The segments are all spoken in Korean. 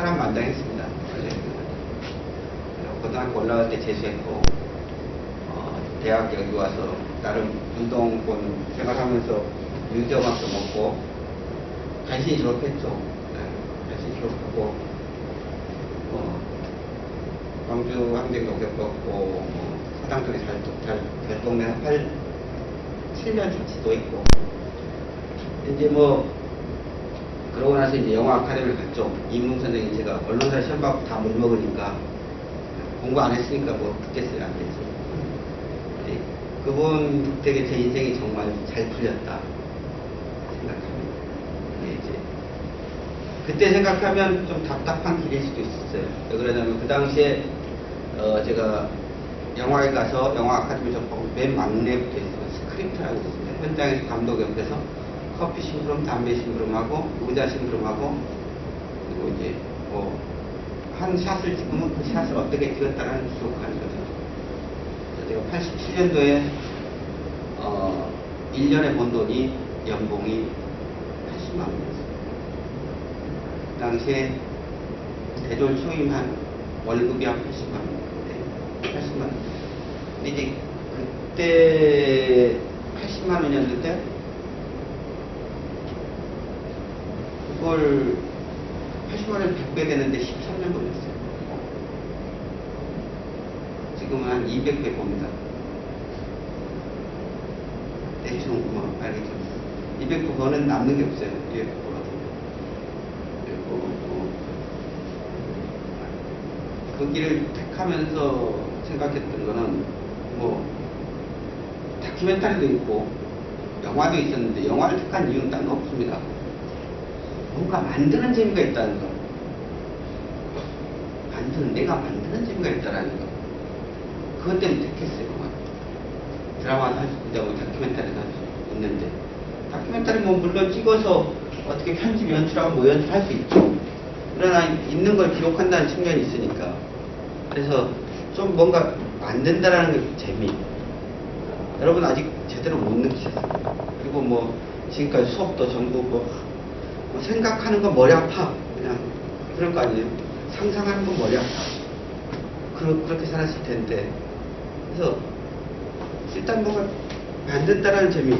파란만장했습니다. 고등학교 올라갈 때 재수했고, 대학 여기 와서 나름 운동권 생활하면서 유교학도 먹고, 간신히 졸업했죠. 간신히 졸업하고, 광주 항쟁도 겪었고, 사당 쪽에 잘 동네 한 7년 자취도 했고, 이제 그러고 나서 이제 영화 아카데미를 갔죠. 이문웅 선생님이 제가 언론사 시험 받고 다 못 먹으니까 공부 안 했으니까 듣겠어요. 안 되죠. 네, 그분 덕택에 제 인생이 정말 잘 풀렸다 생각합니다. 네, 이제 그때 생각하면 좀 답답한 길일 수도 있었어요. 왜 그러냐면 그 당시에 제가 영화에 가서 영화 아카데미 접하고 맨 막내부터 있어요. 스크립트라고 있습니다. 현장에서 감독 옆에서 커피 심부름, 담배 심부름하고 의자 심부름하고, 그리고 이제 한 샷을 찍으면 그 샷을 어떻게 찍었다는 기록하는 거죠. 제가 87년도에 1년에 번 돈이 연봉이 80만 원이었어요. 그 당시에 대졸 초임한 월급이 한 80만 원. 네, 80만 원. 근데 이제 그때 80만 원이었는데 그걸 80만 원 100배 되는데 13년 걸렸어요. 지금은 한 200배 봅니다. 대충 알겠죠. 200배 버는 남는 게 없어요. 200배 벌어도. 그 길을 택하면서 생각했던 거는 다큐멘터리도 있고 영화도 있었는데 영화를 택한 이유는 딴 거 없습니다. 뭔가 만드는 재미가 있다는 거. 내가 만드는 재미가 있다는 거. 그것 때문에 택했어요. 드라마는 할 수 있고, 다큐멘터리는 할 수 있는데. 다큐멘터리는 물론 찍어서 어떻게 편집, 연출하고 연출할 수 있죠. 그러나 있는 걸 기록한다는 측면이 있으니까. 그래서 좀 뭔가 만든다라는 게 재미. 여러분 아직 제대로 못 느끼셨어요. 그리고 지금까지 수업도 전부 생각하는 건 머리 아파. 그냥 그럴 거 아니에요. 상상하는 건 머리 아파. 그렇게 살았을 텐데. 그래서 일단 뭔가 만든다라는 재미.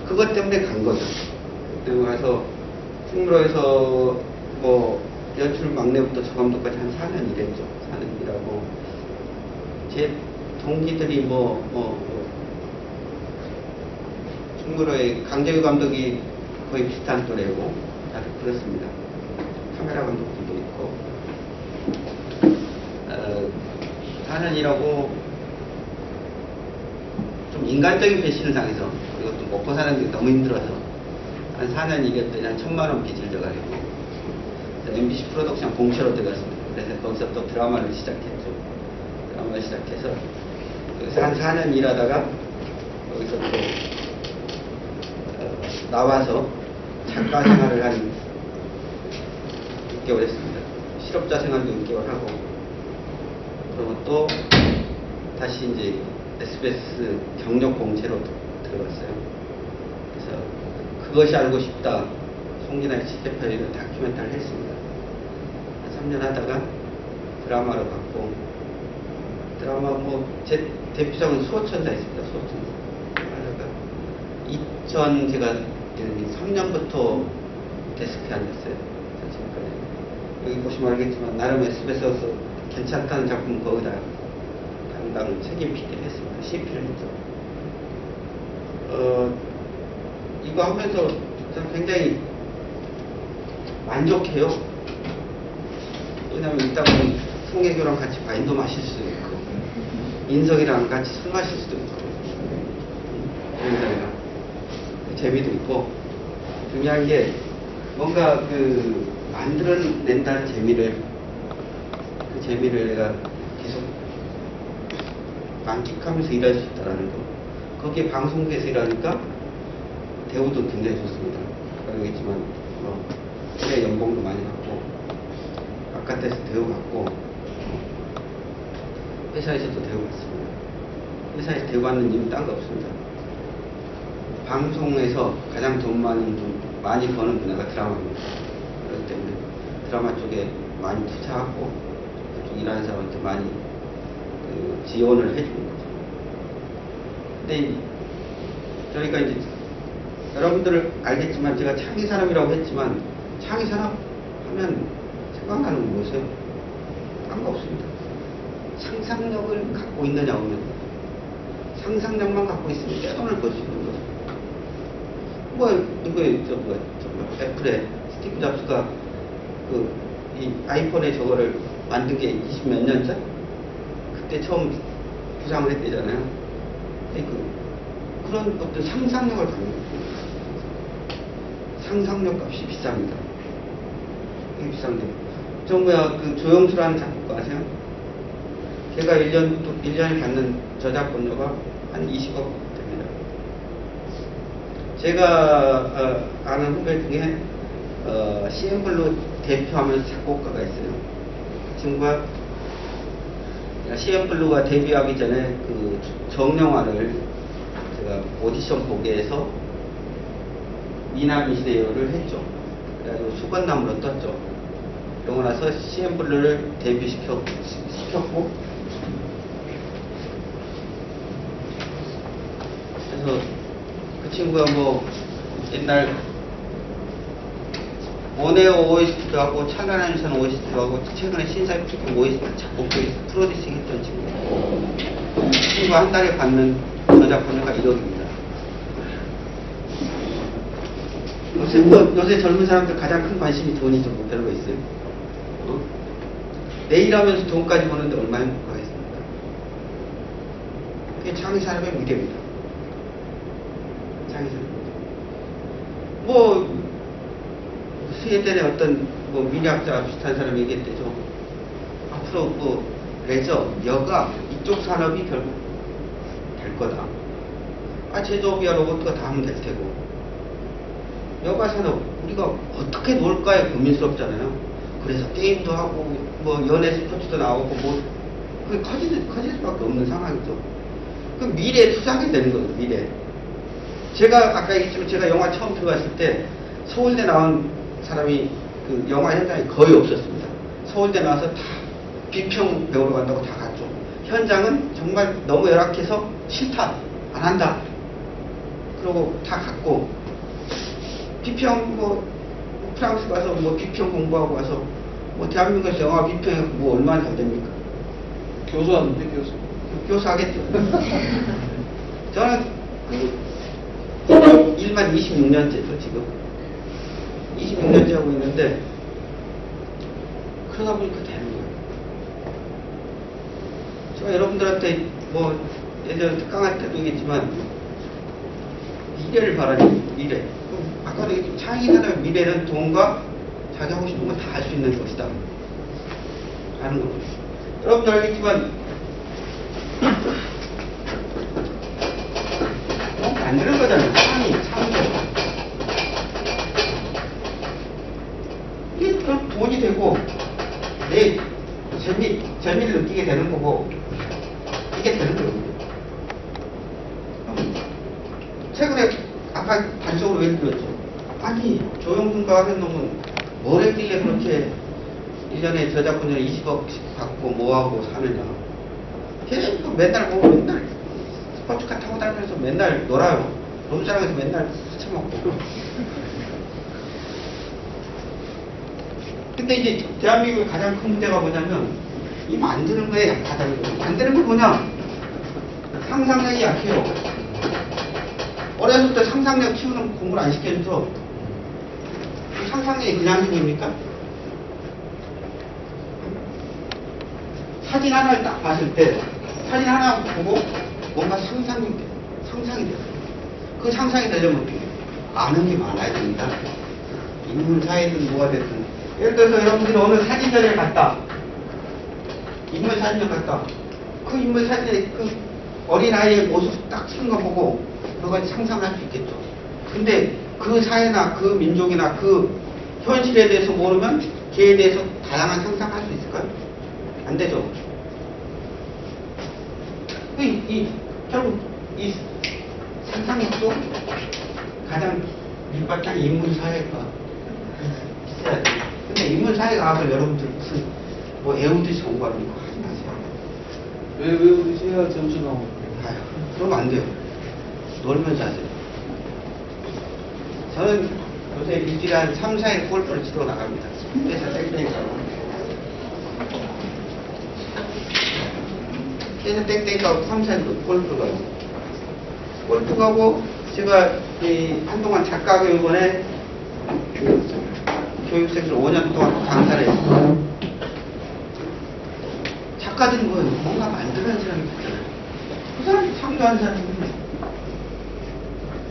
그것 때문에 간 거죠. 그때 가서 충무로에서 연출 막내부터 저감독까지 한 4년 일했죠. 4년 일하고 제 동기들이 충무로의 강재규 감독이 거의 비슷한 또래고 다들 그렇습니다. 카메라 감독들도 있고 4년 일하고 좀 인간적인 배신을 당해서, 그리고 또 먹고 사는 게 너무 힘들어서 한 4년 일했더니 한 1,000만 원 빚을 져가지고 MBC 프로덕션 공채로 들어갔습니다. 그래서 거기서 또 드라마를 시작했죠. 드라마를 시작해서 여기서 한 4년 일하다가 여기서 또 나와서 작가 생활을 한 6개월 했습니다. 실업자 생활도 6개월 하고, 그리고 또 다시 이제 SBS 경력 공채로 들어갔어요. 그래서 그것이 알고 싶다. 송진아의 지대편이라는 다큐멘터리를 했습니다. 한 3년 하다가 드라마로 갔고, 드라마 제 대표작은 수호천사 있습니다. 수호천사. 하다가 제가 3년부터 데스크에 앉았어요. 지금까지. 여기 보시면 알겠지만 나름 SBS에서 괜찮다는 작품 거기다 담당 책임 PD 했습니다. CP를 했죠. 이거 하면서 저는 굉장히 만족해요. 왜냐면 이따 보면 송혜교랑 같이 와인도 마실 수도 있고, 인석이랑 같이 술 마실 수도 있고, 인석이랑 재미도 있고, 중요한 게 뭔가 만들어낸다는 재미를, 그 재미를 내가 계속 만끽하면서 일할 수 있다는 거. 거기에 방송국에서 일하니까 대우도 굉장히 좋습니다. 알겠지만 그래 연봉도 많이 받고, 바깥에서 대우 받고, 회사에서도 대우 받습니다. 회사에서 대우 받는 이유는 딴 거 없습니다. 방송에서 가장 돈 많이 버는 분야가 드라마입니다. 그렇기 때문에 드라마 쪽에 많이 투자하고 그쪽 일하는 사람한테 많이 지원을 해주는 거죠. 근데 그러니까 이제 여러분들 알겠지만 제가 창의산업이라고 했지만 창의산업 하면 생각나는 건 무엇이에요? 딴 거 없습니다. 상상력을 갖고 있느냐 없느냐. 상상력만 갖고 있으면 떼돈을 벌 수 있는 거죠. 애플의 스티브 잡스가 이 아이폰의 저거를 만든 게 20 몇 년 전? 그때 처음 구상을 했대잖아요. 그런 어떤 상상력을 갖는 거예요. 상상력 값이 비쌉니다. 되게 비싼데. 조영수라는 작곡가 아세요? 제가 1년에 받는 저작권료가 한 20억 됩니다. 제가 아는 후배 중에 CN블루 대표하면서 작곡가가 있어요. 그 친구가 CN블루가 데뷔하기 전에 그 정영화를 제가 오디션 보게해서 미남이시대요를 했죠. 그래가지고 수건나무로 떴죠. 그러고 나서 CN블루를 데뷔시켰고, 그래서 그 친구가 뭐 옛날 원에어 OST도 하고 찬란한 유산 OST도 하고 최근에 신사임축구 OST 작곡도 프로듀싱 했던 친구. 친구가 한 달에 받는 저작권료가 1억입니다. 요새 젊은 사람들 가장 큰 관심이 돈이죠. 뭐 별거 있어요. 내일 하면서 돈까지 버는데 얼마나 행복하겠습니까? 그게 창의산업의 무게입니다. 창의산업. 스웨덴의 어떤 미래학자 비슷한 사람이 얘기했대죠. 앞으로 레저, 여가 이쪽 산업이 결국 될 거다. 제조업이야 로봇가 다 하면 될 테고. 여가 산업 우리가 어떻게 놀까에 고민스럽잖아요. 그래서 게임도 하고 연예 스포츠도 나오고 그게 커질 수밖에 없는 상황이죠. 그 미래에 투자하게 되는 거죠. 미래. 제가 아까 얘기했지만 제가 영화 처음 들어갔을 때 서울대 나온 사람이 그 영화 현장에 거의 없었습니다. 서울대 나와서 다 비평 배우러 간다고 다 갔죠. 현장은 정말 너무 열악해서 싫다, 안 한다. 그러고 다 갔고 비평 프랑스 가서 비평 공부하고 와서 대한민국에서 영화 비평이 얼마나 잘 됩니까? 교수하는데 교수하겠죠. 저는 일만 26년째죠 지금. 26년째 하고 있는데 그러다 보니까 되는 거예요. 제가 여러분들한테 예전에 특강할 때도 얘기했지만 미래를 바라는 미래. 아까도 얘기했지만 창의산업의 미래는 돈과 자기 하고 싶은 걸 다 할 수 있는 것이다 하는 거죠. 여러분들 알겠지만 만드는 거잖아요. 창조. 이게 돈이 되고 내 재미를 느끼게 되는 거고 이게 되는 거예요. 최근에 아까 단적으로 예를 들었죠. 아니 조영순과 하는 놈은 뭘 했길래 그렇게 1년에 저작권료 20억씩 받고 뭐하고 사느냐. 걔는 맨날 스포츠카 타고 다니면서 맨날 놀아요. 롬사랑에서 맨날 스쳐먹고. 근데 이제 대한민국의 가장 큰 문제가 뭐냐면 이 만드는 거에 약하다는 거예요. 만드는 게 뭐냐? 상상력이 약해요. 어렸을 때 상상력 키우는 공부를 안 시켜줘서 상상력이 그냥 생깁니까? 사진 하나를 딱 봤을 때 사진 하나 보고 뭔가 상상이 돼요. 그 상상이 되려면 어떻게 해요? 아는 게 많아야 됩니다. 인물 사이든 뭐가 됐든. 예를 들어서 여러분들이 어느 사진전에 갔다. 인물 사진을 갔다. 그 인물 사진에 그 어린아이의 모습 딱 찍은 거 보고 그걸 상상할 수 있겠죠. 근데 그 사회나 그 민족이나 그 현실에 대해서 모르면 걔에 대해서 다양한 상상할 수 있을까요? 안 되죠. 결국 이 상상력도 가장 밑바탕 인문사회가 있어야 돼요. 근데 인문사회과학을 여러분들 무슨 뭐 애우듯이 공부하는 거 하지 마세요. 왜 외우듯이 해야 점수 나오고. 아유, 그러면 안 돼요. 놀면서 하세요. 저는 요새 일주일에 한 3, 4일 골프를 치러 나갑니다. 그래서 땡땡이 가고. 그래서 땡땡이 가고 3, 4일 골프 가고. 골프 가고, 제가 한동안 작가교육원에 교육생들 5년 동안 강사를 했어요. 작가들은 뭔가 만들어낸 사람이 있잖아요. 그 사람이 창조한 사람이에요.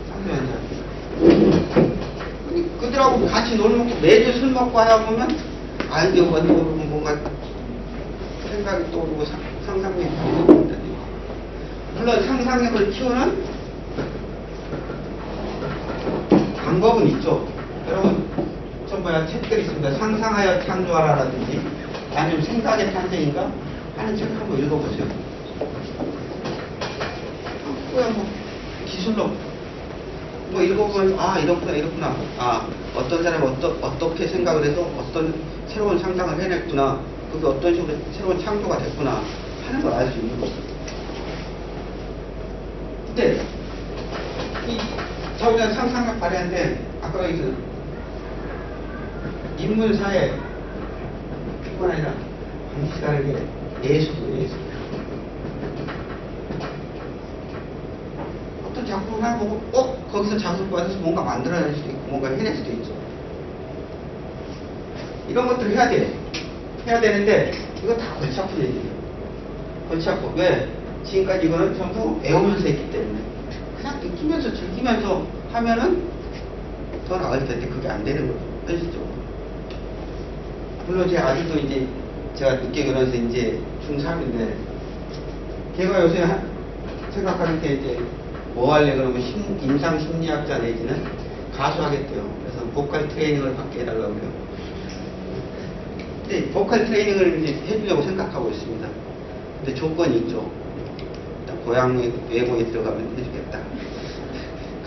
창조한 사람. 그들하고 같이 놀먹고 매주 술 먹고 하다 보면 아이디어가 떠오르고 뭔가 생각이 떠오르고 상상력이 떠오르거든요. 물론 상상력을 키우는 방법은 있죠. 여러분, 책들이 있습니다. 상상하여 창조하라라든지 아니면 생각의 탄생인가 하는 책을 한번 읽어보세요. 그냥 뭐 기술로 뭐 읽어보면 이렇구나. 어떤 사람이 어떻게 생각을 해서 어떤 새로운 상상을 해냈구나. 그게 어떤 식으로 새로운 창조가 됐구나 하는 걸 알 수 있는 거죠. 근데 우리가 상상력 발휘하는데 아까 얘기했던 인문사회 뿐만 아니라 반드시 다른 게 예술이에요. 어떤 작품을 하나 보고 거기서 자극 받아서 뭔가 만들어낼 수도 있고 뭔가 해낼 수도 있죠. 이런 것들을 해야 돼. 해야 되는데 이거 다 골치 아픈 얘기예요. 골치 아프. 왜? 지금까지 이거는 전부 외우면서 했기 때문에 그냥 느끼면서 즐기면서 하면은 더 나을 텐데 그게 안 되는 거죠. 현실적으로. 물론 제가 아직도 제가 늦게 결혼해서 이제 중3인데 걔가 요새 생각하는 게 뭐 할래 그러면 임상 심리학자 내지는 가수 하겠대요. 그래서 보컬 트레이닝을 받게 해달라고 그래요. 근데 보컬 트레이닝을 해주려고 생각하고 있습니다. 근데 조건이 있죠. 일단 고향 외고에 들어가면 해주겠다.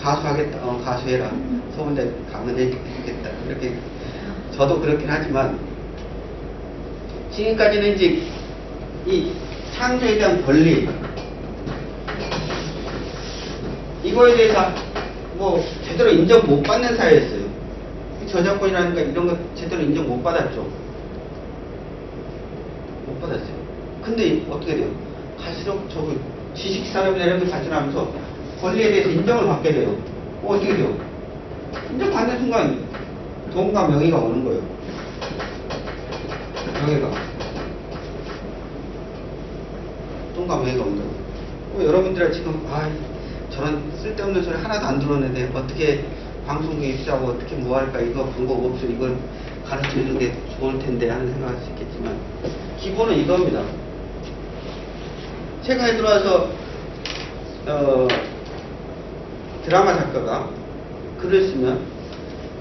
가수 하겠다. 가수 해라. 서울대 가면 해주겠다. 이렇게 저도 그렇긴 하지만 지금까지는 이 창조에 대한 권리 이거에 대해서 뭐 제대로 인정 못 받는 사회였어요. 저작권이라니까 이런 거 제대로 인정 못 받았죠. 못 받았어요. 근데 어떻게 돼요? 갈수록 지식산업이나 이런 게 발전하면서 권리에 대해서 인정을 받게 돼요. 어떻게 돼요? 인정받는 순간 돈과 명예가 오는 거예요. 명예가. 돈과 명예가 온다고. 여러분들은 지금 저런 쓸데없는 소리 하나도 안 들었는데 어떻게 방송국에 입사하고 어떻게 뭐 할까 이거 방법 없어 이걸 가르쳐주는 게 좋을 텐데 하는 생각할 수 있겠지만 기본은 이겁니다. 최근에 들어와서 드라마 작가가 글을 쓰면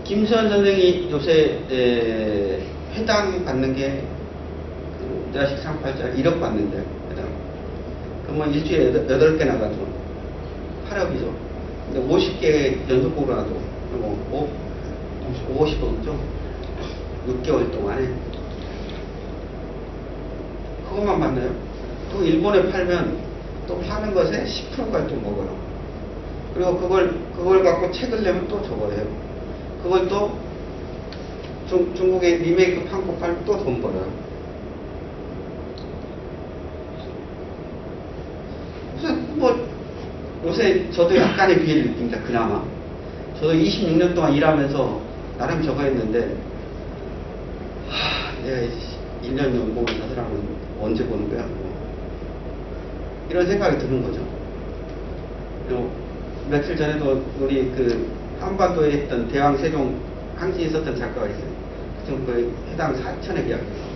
김수현 선생이 요새 회당 받는 게 자식 상팔자 1억 받는데 회당. 그러면 일주일에 8개 나가죠. 8억이죠. 근데 50개 연속곡을 하도 50억이죠. 6개월 동안에 그것만 받나요? 또 일본에 팔면 또 파는 것에 10%까지 또 먹어요. 그리고 그걸 갖고 책을 내면 또 저거 해요. 그걸 또 중국에 리메이크 판고 팔면 또 돈 벌어요. 그래서 요새 저도 약간의 비애를 느낍니다. 그나마 저도 26년 동안 일하면서 나름 저거 했는데 내가 1년 연봉을 저 사람은 언제 보는 거야? 이런 생각이 드는 거죠. 그리고 며칠 전에도 우리 한반도에 있던 대왕 세종 항진에 있었던 작가가 있어요. 지금 거의 해당 4천에 계약했어요.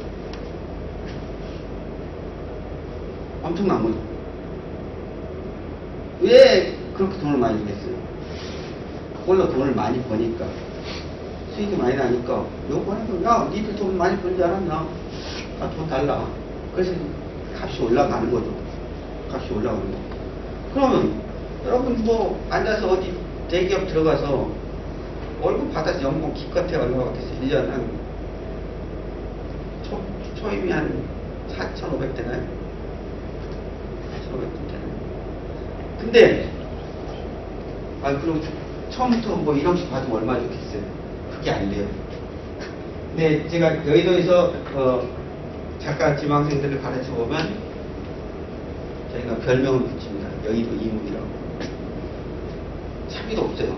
엄청난 거죠. 왜 그렇게 돈을 많이 주겠어요? 그걸로 돈을 많이 버니까 수익이 많이 나니까 요번에도 니들 돈 많이 벌지 않았나? 돈 달라. 그래서 값이 올라가는 거죠. 값이 올라가는 거. 그러면 여러분 앉아서 어디 대기업 들어가서 월급 받아서 연봉 기껏해 얼마 받겠어요? 1년 한 초임이 한 4,500 되나요? 4,500 되나요? 근데 그럼 처음부터 뭐 1억씩 받으면 얼마 좋겠어요? 그게 안 돼요. 근데 제가 여의도에서 작가 지망생들을 가르쳐 보면 저희가 별명을 붙입니다. 여의도 이문이라고. 차비도 없어요.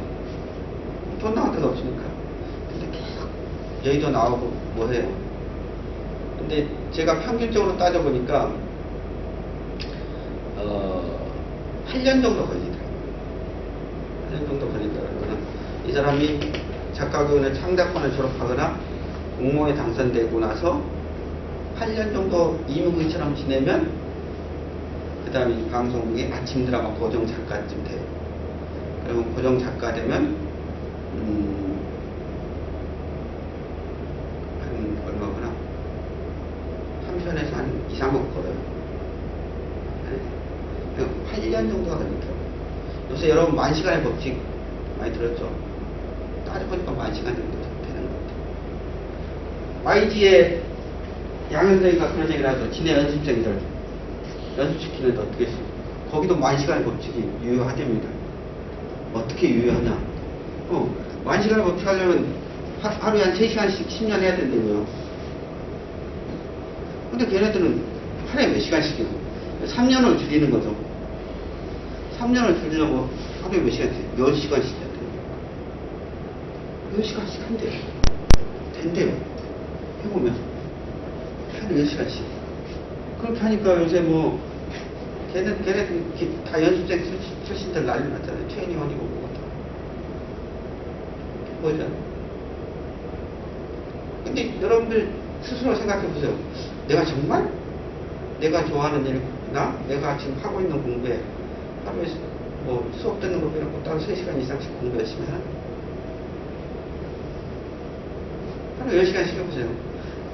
돈 나갈 데도 없으니까. 근데 계속 여의도 나오고 뭐 해요. 근데 제가 평균적으로 따져보니까 8년 정도 걸리더라고요. 8년 정도 걸리더라고요. 이 사람이 작가교원의 창작반을 졸업하거나 공모에 당선되고 나서 8년 정도 이무기처럼 지내면 그 다음에 방송국의 아침 드라마 고정 작가쯤 돼요. 그러면 고정 작가 되면 한 얼마구나? 한 편에서 한 2, 3억 벌어요. 네. 8년 정도가 걸리더라고요. 요새 여러분 만시간의 법칙 많이 들었죠? 따져보니까 만시간 정도 되는 것 같아요. YG의 양현석이가 그런 얘기를 하죠. 지네 연습생들 연습시키는데 어떻게 했어? 거기도 만시간의 법칙이 유효하답니다. 어떻게 유효하냐? 만시간의 법칙 하려면 하루에 한 3시간씩 10년 해야 된다고요. 근데 걔네들은 하루에 몇 시간씩이요? 3년을 줄이는 거죠. 3년을 줄이려고 하루에 몇 시간씩? 10시간씩 해야 돼요. 10시간씩 한대요. 된대요. 해보면. 하루에 10시간씩. 그렇게 하니까 요새 뭐, 걔네들 다 연습생 출신들 난리 났잖아요. 트레이닝원이고 뭐고 다. 보이잖아요. 근데 여러분들 스스로 생각해 보세요. 내가 정말 내가 좋아하는 일이나 내가 지금 하고 있는 공부에 하루에 뭐 수업 듣는 거 빼놓고 따로 3시간 이상씩 공부 열심히 하나? 하루 10시간씩 해보세요.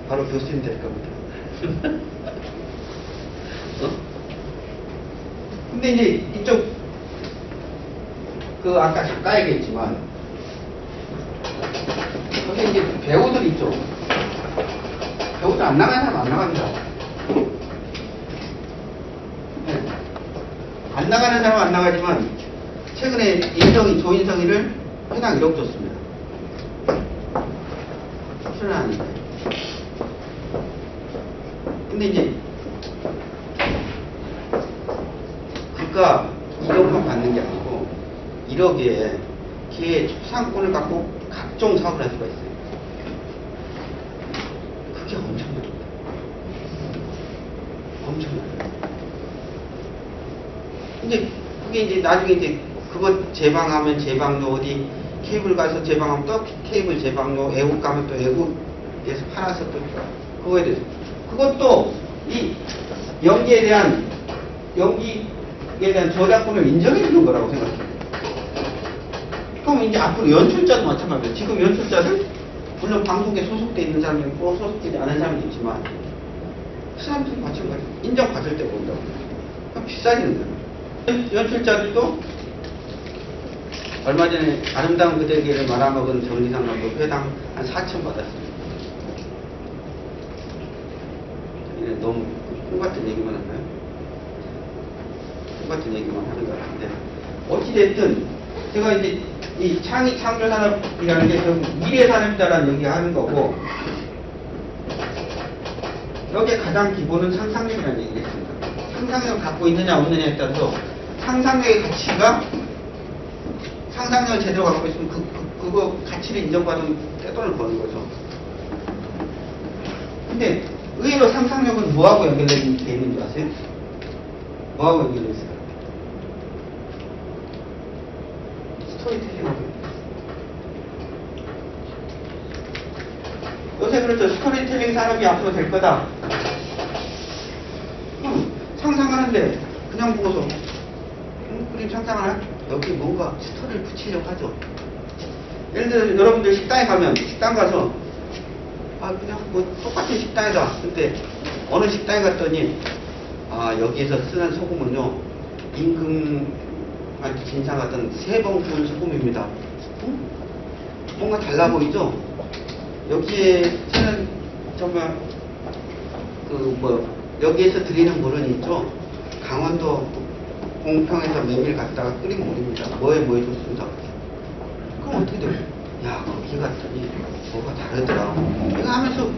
바로 교수님 될 겁니다. 근데 이제 이쪽 아까 작가 얘기했지만 여기 이제 배우들 있죠. 배우들 안 나가는 사람 안 나갑니다. 네. 안 나가는 사람은 안 나가지만 최근에 조인성이를 회당 1억 줬습니다. 출연하니까. 근데 이제 그가 2억만 받는 게 아니고 1억에 걔의 초상권을 갖고 각종 사업을 할 수가 있어요. 그게 엄청납니다. 엄청나요. 근데 그게 이제 나중에 이제 그거 재방하면 재방료 어디 케이블 가서 재방하면 또 케이블 재방료, 애국 가면 또 애국에서 팔아서 또 그거에 대해서 그것도 이 연기에 대한 저작권을 인정해 주는 거라고 생각해요. 그럼 이제 앞으로 연출자도 마찬가지예요. 지금 연출자들 물론 방송에 소속돼 있는 사람이 있고 소속되지 않은 사람이 있지만 그 사람들이 마찬가지예요. 인정받을 때 본다고. 그럼 비싸지는 거예요. 연출자들도 얼마 전에 아름다운 그대에게를 말아먹은 정리상 감독 회당 한 4천 받았습니다. 너무 똑같은 얘기만 할까요? 똑같은 얘기만 하는 것 같은데 어찌됐든 제가 이제 이 창조산업이라는 게 결국 미래산업이다라는 얘기 하는 거고 여기에 가장 기본은 상상력이라는 얘기겠습니다. 상상력을 갖고 있느냐 없느냐에 따라서 상상력의 가치가 상상력을 제대로 갖고 있으면 그거 가치를 인정받으면 떼돈을 버는 거죠. 근데 의외로 상상력은 뭐하고 연결되어 있는 줄 아세요? 뭐하고 연결되어 있어요? 스토리텔링하고. 요새 그렇죠. 스토리텔링 산업이 앞으로 될 거다. 상상하는데 그냥 보고서 그림 상상하나? 여기 뭔가 스토리를 붙이려고 하죠. 예를 들어 여러분들 식당에 가면 식당 가서 그냥 뭐 똑같은 식당이다. 근데 어느 식당에 갔더니 여기에서 쓰는 소금은요 임금한테 진상하던 3번 구운 소금입니다. 뭔가 달라 보이죠? 여기에 쓰는 정말 여기에서 드리는 물은 있죠. 강원도 공평에서 메밀 갖다가 끓인 물입니다. 뭐에 좋습니다. 그럼 어떻게 돼요? 야, 거기 갔더니 뭐가 다르더라. 이거 하면서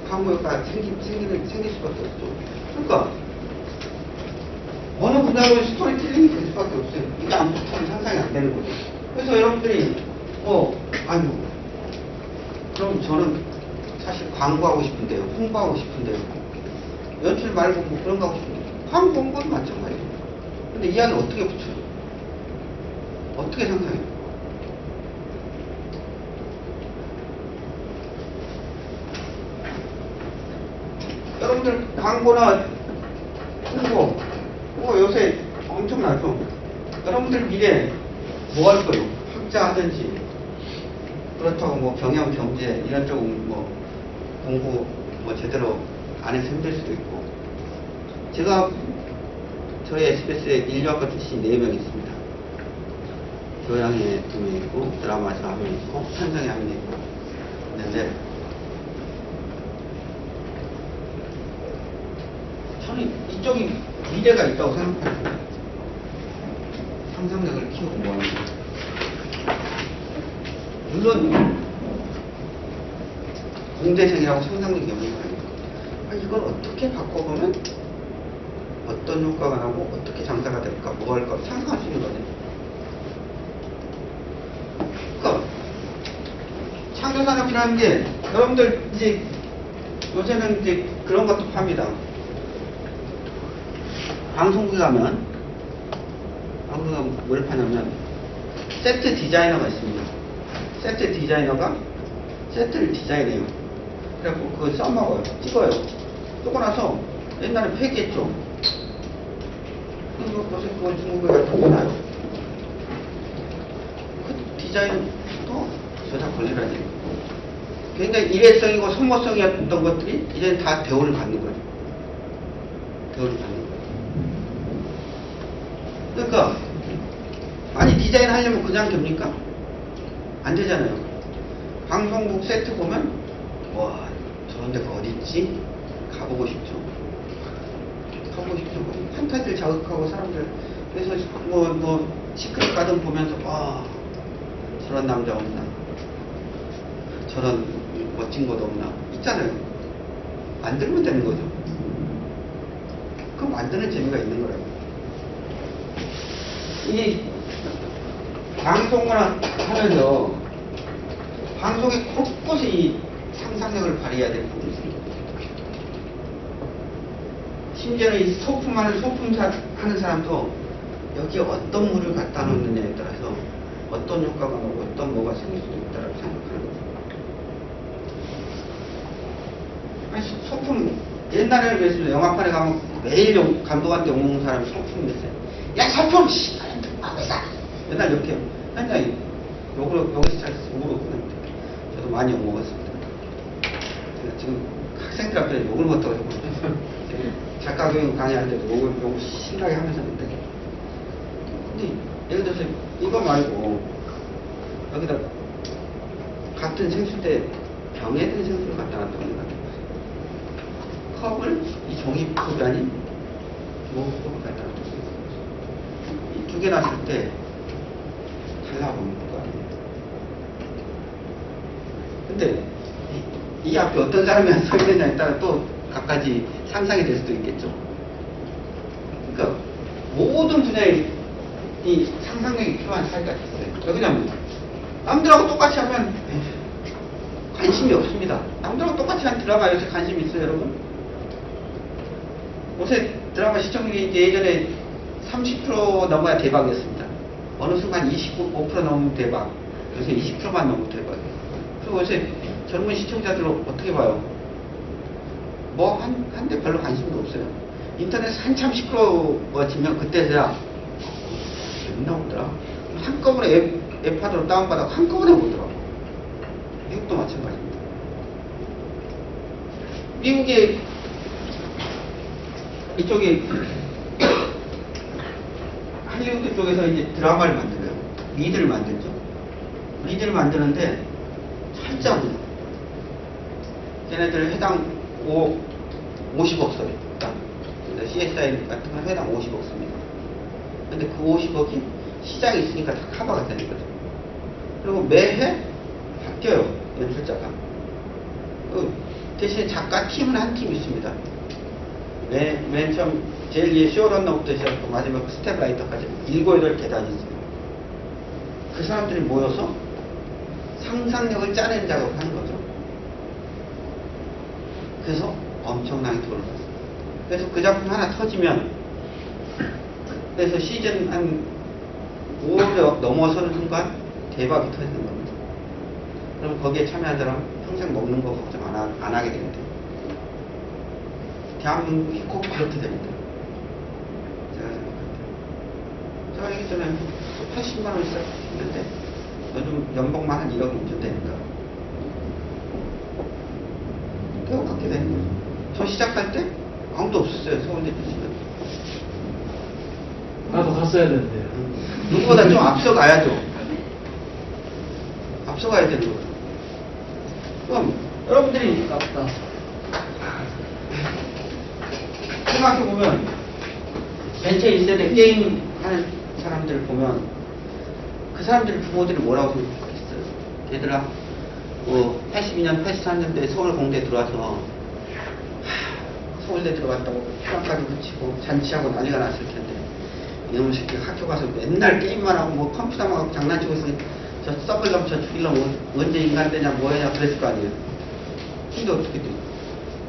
광고효과가 생길 수밖에 없죠. 그러니까 어느 분야로 스토리텔링이 될 수밖에 없어요. 이게 안 붙으면 상상이 안 되는 거죠. 그래서 여러분들이 그럼 저는 사실 광고하고 싶은데요, 홍보하고 싶은데요, 연출 말고 뭐 그런 거 하고 싶은데 광고 홍보도 마찬가지예요. 근데 이 안을 어떻게 붙여요? 어떻게 상상해요? 여러분들 광고나 홍보 요새 엄청나죠? 여러분들 미래 뭐 할 거예요? 학자하든지 그렇다고 뭐 경영, 경제 이런 쪽은 뭐 공부 뭐 제대로 안 해서 힘들 수도 있고. 저희 SBS에 인류학과 출신 4명 있습니다. 교양에 2명 있고, 드라마에서 1명 있고, 편성에 1명 있고 있는데, 저는 이쪽이 미래가 있다고 생각하고 상상력을 키우고 뭐 하는 거예요. 물론 공대생이라고 상상력이 없는 거 아닙니까? 이걸 어떻게 바꿔보면 어떤 효과가 나고 어떻게 장사가 될까, 뭐 할까 상상할 수 있는 거네요. 그러니까 창조산업이라는 게 여러분들 이제 요새는 이제 그런 것도 팝니다. 방송국에 가면 뭘 파냐면 세트 디자이너가 있습니다. 세트 디자이너가 세트를 디자인해요. 그래갖고 그걸 써먹어요. 찍어요. 쓰고 나서 옛날에 폐기했죠. 요새 그걸 중국에 갖다 보나요? 그 디자인도 저작 권리라니. 굉장히 일회성이고 소모성이었던 것들이 이제 다 대우를 받는 거예요. 대우를 받는 거예요. 그러니까 아니 디자인 하려면 그냥 됩니까? 안 되잖아요. 방송국 세트 보면 와 저런 데가 어딨지? 가보고 싶죠. 판타지를 자극하고 사람들 그래서 뭐 시크릿 가든 보면서 와 저런 남자 없나? 저런 멋진 곳 없나? 있잖아요. 만들면 되는 거죠. 그 만드는 재미가 있는 거라고. 이 방송을 하면서 방송의 곳곳에 이 상상력을 발휘해야 될 부분이 있습니다. 심지어는 이 소품하는 소품하는 사람도 여기에 어떤 물을 갖다 놓느냐에 따라서 어떤 효과가 나고 어떤 뭐가 생길 수도 있다고 생각하는 거죠. 아니, 소품 옛날에는 그랬어요. 영화판에 가면 매일 감독한테 욕먹는 사람이 소품이 됐어요. 야 소품! 씨! 하고 있어! 옛날 이렇게 굉장히 욕으로 끝냈는데 저도 많이 욕먹었습니다. 지금 학생들 앞에 욕을 못하고 작가 교육 강의할 때도 욕을 심하게 하면서 했는데 근데 예를 들어서 이거 말고 여기다 같은 생수대 병에 든 생수를 갖다 놨다는 것 같아요. 컵을 이 종이컵이 아닌 컵을 갖다 놨어요. 이 두 개 놨을 때 달라보는 거 아니에요. 근데 이 앞에 어떤 사람이 서 있느냐에 따라 또 각가지 상상이 될 수도 있겠죠. 그러니까 모든 분야에 이 상상력이 필요한 사회가 됐어요. 왜 그러냐면 남들하고 똑같이 하면 관심이 없습니다. 남들하고 똑같이 한 드라마 요새 관심 있어요, 여러분? 요새 드라마 시청률이 예전에 30% 넘어야 대박이었습니다. 어느 순간 25% 넘으면 대박. 요새 20%만 넘으면 대박이에요. 그리고 요새 젊은 시청자들 어떻게 봐요? 뭐 한데 별로 관심도 없어요. 인터넷 한참 시끄러워지면 그때서야 왜 나오더라? 한꺼번에 앱하드로 다운받아 한꺼번에 보더라고. 미국도 마찬가지입니다. 미국의 이쪽에 할리우드 쪽에서 이제 드라마를 만들어요. 리드를 만들죠. 리드를 만드는데 살짝은 걔네들 해당 50억 써요. 근데 CSI 같은 건 해당 50억 씁니다. 근데 그 50억이 시장이 있으니까 다 커버가 되는 거죠. 그리고 매해 바뀌어요, 연출자가. 대신에 작가 팀은 한 팀 있습니다. 맨 처음 제일 위에 쇼런너부터 시작하고 마지막 스텝라이터까지 7, 8계단이 있어요. 그 사람들이 모여서 상상력을 짜낸 작업을 하는 거죠. 그래서 엄청나게 돈을 받습니다. 그래서 그 작품 하나 터지면, 그래서 시즌 한 5월 넘어서는 순간 대박이 터지는 겁니다. 그럼 거기에 참여한 사람은 평생 먹는 거 걱정 안 하게 됩니다. 대한민국이 꼭 그렇게 됩니다. 제가 생각할 때. 제가 얘기 전에 80만 원 시작했는데 요즘 연봉만 한 1억이면 되니까 계속 갖게 되는 거죠. 저 시작할 때 아무도 없었어요. 서울대 주시면. 나도 갔어야 되는데요. 누구보다 좀 앞서가야죠. 앞서가야 되는 거죠. 그럼 여러분들이 아깝다. 생각해보면 벤처 1세대 게임 하는 사람들 보면 그 사람들 부모들이 뭐라고 생각했어요? 얘들아 82년 83년도에 서울 공대 들어와서 서울대 들어갔다고 휴학까지 붙이고 잔치하고 난리가 났을 텐데 이놈의 새끼 학교 가서 맨날 게임만 하고 뭐 컴퓨터만 하고 장난치고 있으니 저 썩을놈 저 죽일놈 언제 인간 되냐 뭐하냐 그랬을 거 아니에요. 근데 어떻게 돼?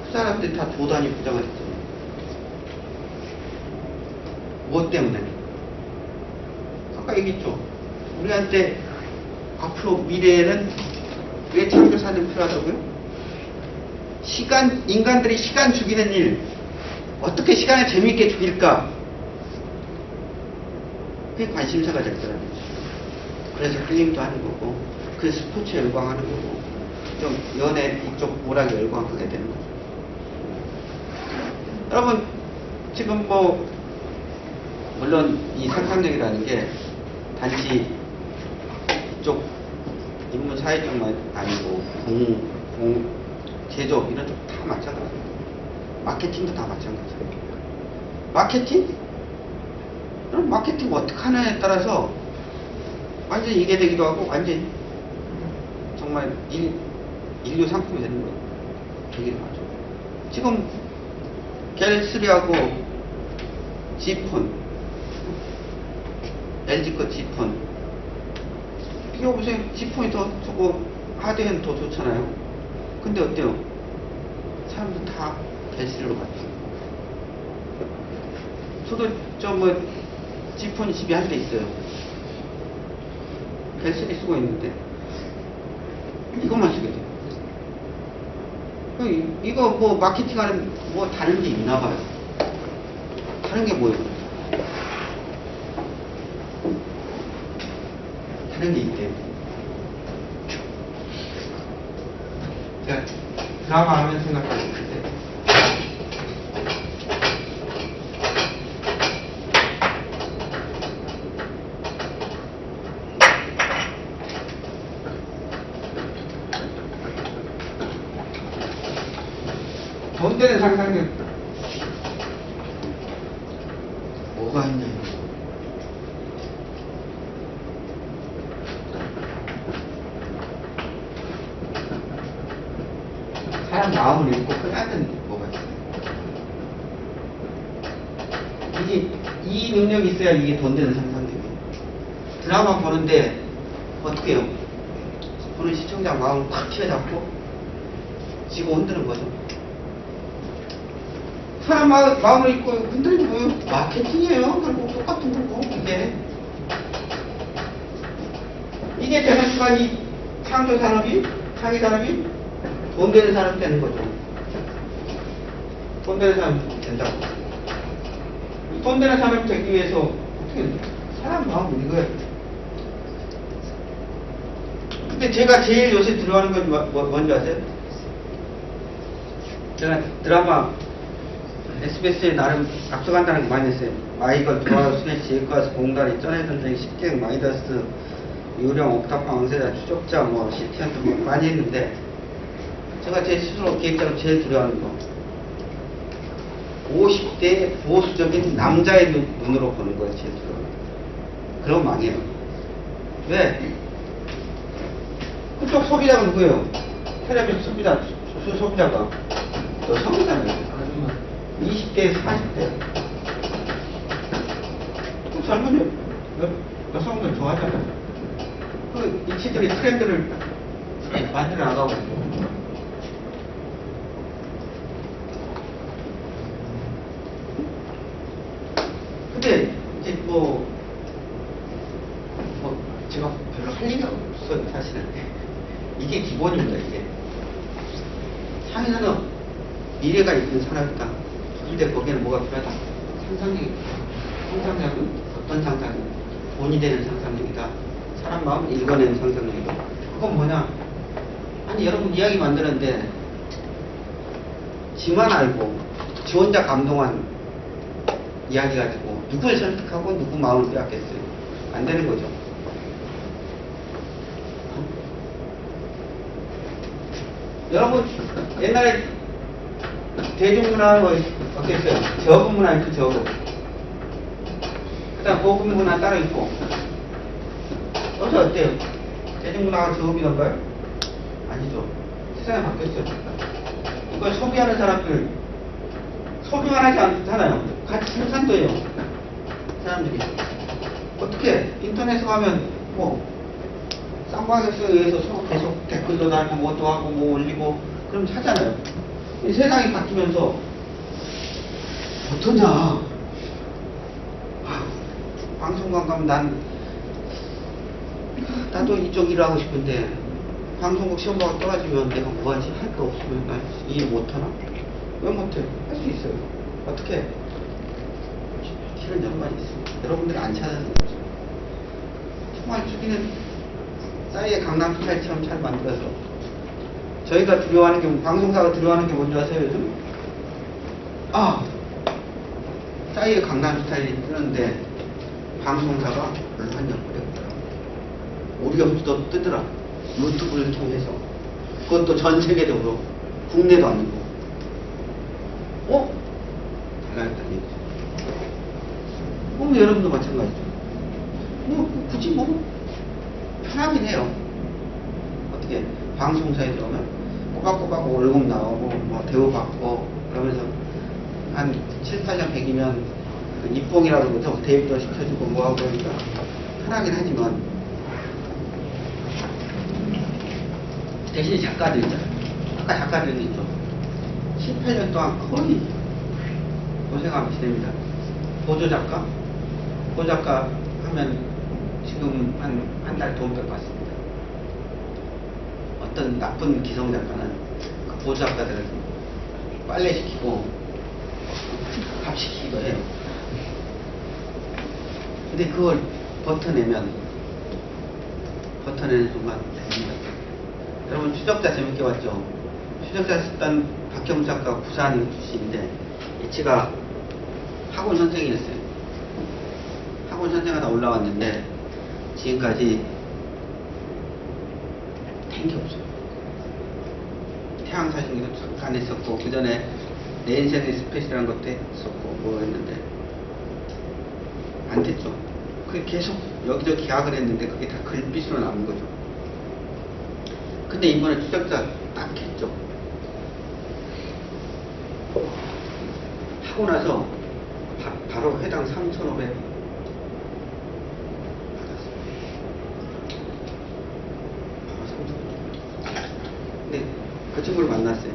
그 사람들이 다 조단위 부장을 했잖아요. 뭐 때문에? 아까 얘기했죠. 우리한테 앞으로 미래에는 왜 창조사는 필요하다고요? 인간들이 시간 죽이는 일, 어떻게 시간을 재미있게 죽일까? 그게 관심사가 될 거라는 거죠. 그래서 게임도 하는 거고, 그 스포츠에 열광하는 거고, 좀 연애 이쪽 오락에 열광하게 되는 거죠. 여러분, 지금 물론 이 상상력이라는 게 단지 이쪽 인문 사회 쪽만 아니고 제조업 이런 쪽 다 마찬가지예요. 마케팅도 다 마찬가지예요. 마케팅? 그럼 마케팅 어떻게 하느냐에 따라서 완전히 이게 되기도 하고 완전히 정말 인류 상품이 되는 거예요. 되기도 하죠. 지금 갤3하고 G폰, LG 거 G폰. 이거 보세요. G폰이 더 좋고 하드웨어는 더 좋잖아요. 근데 어때요? 사람들 다 갤3로 갔죠. 저도 G폰이 집에 한 대 있어요. 갤3 쓰고 있는데 이것만 쓰게 돼요. 이거 마케팅하는 다른 게 있나 봐요. 다른 게 뭐예요? 다른 게 있대요. 제가 드라마 하면 생각하는 건데 돈 되는 상상력 뭐가 있냐 이거. 사람 마음을 읽고 끝나는 뭐가 있어요. 이 능력이 있어야 이게 돈 되는 상상력이에요. 드라마 보는데 어떻게 해요? 보는 시청자 마음을 팍 휘어잡고 지고 흔드는 거죠. 사람 마음을 읽고 흔드는 게 뭐예요? 마케팅이에요. 결국 똑같은 거고 이게 되는 순간 이 창조 산업이 창의 산업이 돈 되는 사람 되는 거죠. 돈 되는 사람 된다고. 돈 되는 사람이 되기 위해서 어떻게 사람 마음을 읽어야 돼. 근데 제가 제일 요새 들어가는 건 뭔지 아세요? 제가 드라마 SBS에 나름 앞서간다는 게 많이 했어요. 마이걸, 좋아요, 스매시, 예과스, 봉다리, 쩌네전쟁, 식객, 마이다스, 유령, 옥탑방, 왕세자, 추적자, 시티한테 많이 했는데 제가 제 스스로 기획자로 제일 두려워하는 거. 50대 보수적인 남자의 눈으로 보는 거예요, 제일 두려워하는 거. 그럼 망해요. 왜? 그쪽 소비자가 누구예요? 텔레비전 소비자가. 여성이잖아요. 아줌마. 20대에서 40대. 젊은 여성들 좋아하잖아요. 그 이치들이 트렌드를 만들어 나가고 있고. 근데 이제 뭐 제가 별로 할 얘기가 없어요, 사실은. 이게 기본입니다, 이게. 사회는 미래가 있는 사람이다. 근데 거기에는 뭐가 필요하다? 상상력은 어떤 상상력? 돈이 되는 상상력이다. 사람 마음을 읽어내는 상상력이다. 그건 뭐냐? 아니, 여러분 이야기 만드는데 지만 알고 지 혼자 감동한 이야기 가지고 누굴 설득하고 누구 마음을 빼앗겠어요? 안 되는 거죠. 여러분 옛날에 대중문화 뭐 어땠어요? 저금문화 있죠, 저금. 그다음 고금문화 따로 있고. 요새 어때요? 대중문화가 저금이던가요? 아니죠. 세상이 바뀌었어요. 이걸 소비하는 사람들 소비만 하지 않잖아요. 같이 생산도 해요. 사람들이. 어떻게 인터넷에 가면 뭐 쌍방에서 의해서 계속 댓글도 달고 뭐도 하고 뭐 올리고 그럼 하잖아요. 이 세상이 바뀌면서 어떠냐? 방송관 가면 나도 이쪽 일을 하고 싶은데 방송국 시험보가 떨어지면 내가 뭐하지? 할 거 없으면 나 이해 못하나? 왜 못해? 할 수 있어요. 어떻게? 길은 여러 가지 있습니다. 여러분들이 안 찾아서 그렇죠. 정말 주기는 싸이의 강남 스타일처럼 잘 만들어서 저희가 두려워하는 게 방송사가 두려워하는 게 뭔지 아세요 요즘? 싸이의 강남 스타일이 뜨는데 방송사가 별로 한 역할이 없더라. 우리가 또 뜨더라. 유튜브를 통해서. 그것도 전 세계적으로. 국내도 아니고. 달라졌다는 얘기죠. 여러분도 마찬가지죠. 굳이 편하긴 해요. 어떻게 방송사에 들어오면 꼬박꼬박 월급 나오고 뭐 대우받고 그러면서 한 7, 8년 100이면 그 입봉이라고 그러죠. 대입도 시켜주고 뭐하고 그러니까 편하긴 하지만 대신 작가들 있죠. 아까 작가들도 있죠. 7, 8년 동안 거의 고생하고 지냅니다. 보조작가? 보조작가 하면 지금 한 달 돈 뺏봤습니다. 어떤 나쁜 기성작가는 그 보조작가들을 빨래시키고 밥 시키기도 해요. 근데 그걸 버텨내는 순간 됩니다. 여러분 추적자 재밌게 봤죠? 추적자 썼던 박형수 작가 부산 출신인데 이치가 학원 선생이었어요. 학원 선생하다 올라왔는데 지금까지 된 게 없어요. 태양사신기도 잠깐 했었고 그 전에 내 인생의 스페셜이라는 것도 했었고 뭐 했는데 안 됐죠. 그게 계속 여기저기 계약을 했는데 그게 다 글빛으로 남은 거죠. 근데 이번에 추적자 딱 했죠. 하고 나서 바로 회당 3,500 받았어요. 바로 3,500. 근데 그 친구를 만났어요.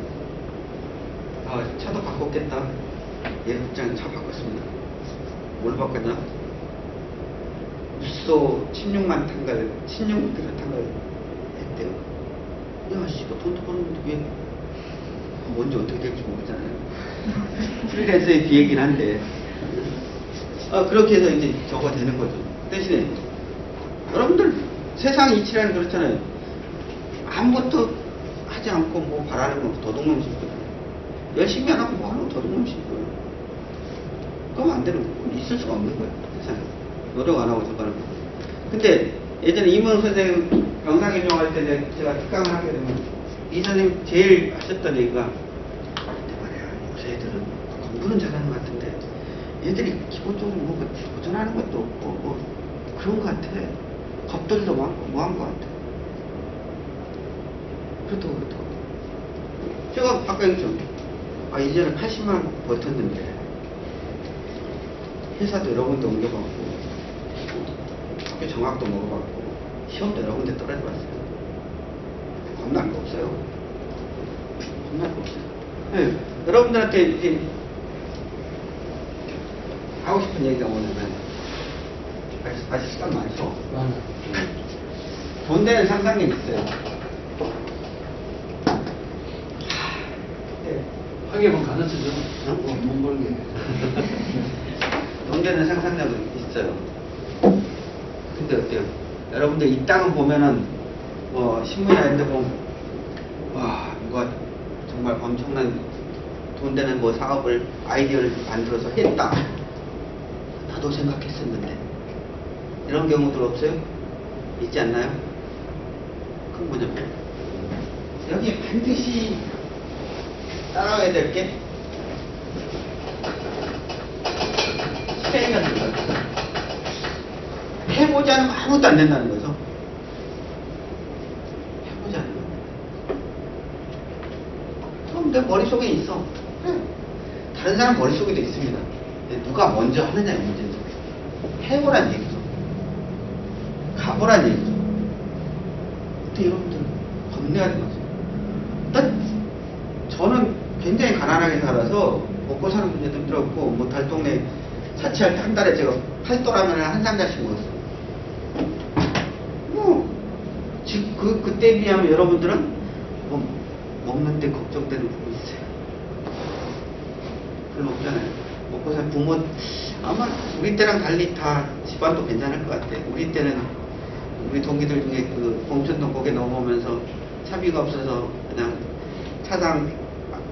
차도 바꿨겠다. 예국장 차 바꿨습니다. 뭘 바꿨냐? 입소 16만 탄갈, 16m를 탄갈 했대요. 야, 씨발, 돈도 버는데 왜, 뭔지 어떻게 될지 모르잖아요. 프리랜서의 비얘기긴 한데. 그렇게 해서 이제 저거 되는 거죠. 대신에, 여러분들, 세상 이치라는 그렇잖아요. 아무것도 하지 않고 뭐 바라는 건 도둑놈 신거예요. 열심히 안 하고 뭐 하는 거 도둑놈 신거예요. 그러면 안 되는 거고, 있을 수가 없는 거예요. 세상에. 노력 안 하고 저거 하는 거. 근데 예전에 이문 선생님 영상인용할 때 제가 특강을 하게 되면 이 선생님 제일 하셨던 얘기가 근데 말이야 요새 애들은 공부는 잘하는 것 같은데 얘들이 기본적으로 뭐 도전하는 것도 없고 뭐 그런 것 같아. 겁들도 많고 뭐한 것 같아. 그렇다고. 제가 아까 얘기했죠. 이제는 80만 버텼는데 회사도 여러 군데 옮겨봤고 학교 정학도 먹어봤고 시험도 여러 군데 떨어져봤어요. 겁날 거 없어요. 겁날 거 없어요. 네, 여러분들한테 이제 하고 싶은 얘기가 뭐냐면 아직 시간 많죠? 돈 되는 상상력이 있어요. 네. 하게만 가르쳐줘. 돈 벌게. 돈 되는 상상력이 있어요. 근데 어때요? 여러분들 이 땅을 보면은 뭐 신문이나 이런 데 보면 와 누가 정말 엄청난 돈 되는 뭐 사업을 아이디어를 만들어서 했다. 나도 생각했었는데 이런 경우들 없어요? 있지 않나요? 그건 뭐냐면 여기 반드시 따라가야 될 게 실행이라는 거예요. 해보지 않으면 아무것도 안 된다는 거죠. 해보지 않으면. 그럼 내 머릿속에 있어. 그래. 다른 사람 머릿속에도 있습니다. 근데 누가 먼저 하느냐의 문제죠. 해보란 얘기죠. 가보란 얘기죠. 근데 여러분들 겁내야 되는 거죠. 일단 저는 굉장히 가난하게 살아서 먹고 사는 문제도 힘들었고 뭐 달동네 자취할 때 한 달에 제가 8도라면을 한 상자씩 먹었어요. 그때 비하면 여러분들은 뭐 먹는데 걱정되는 부분이 있어요. 별로 없잖아요. 먹고 사는 부모 아마 우리 때랑 달리 다 집안도 괜찮을 것 같아. 우리 때는 우리 동기들 중에 그 봉천동 거기 넘어오면서 차비가 없어서 그냥 차장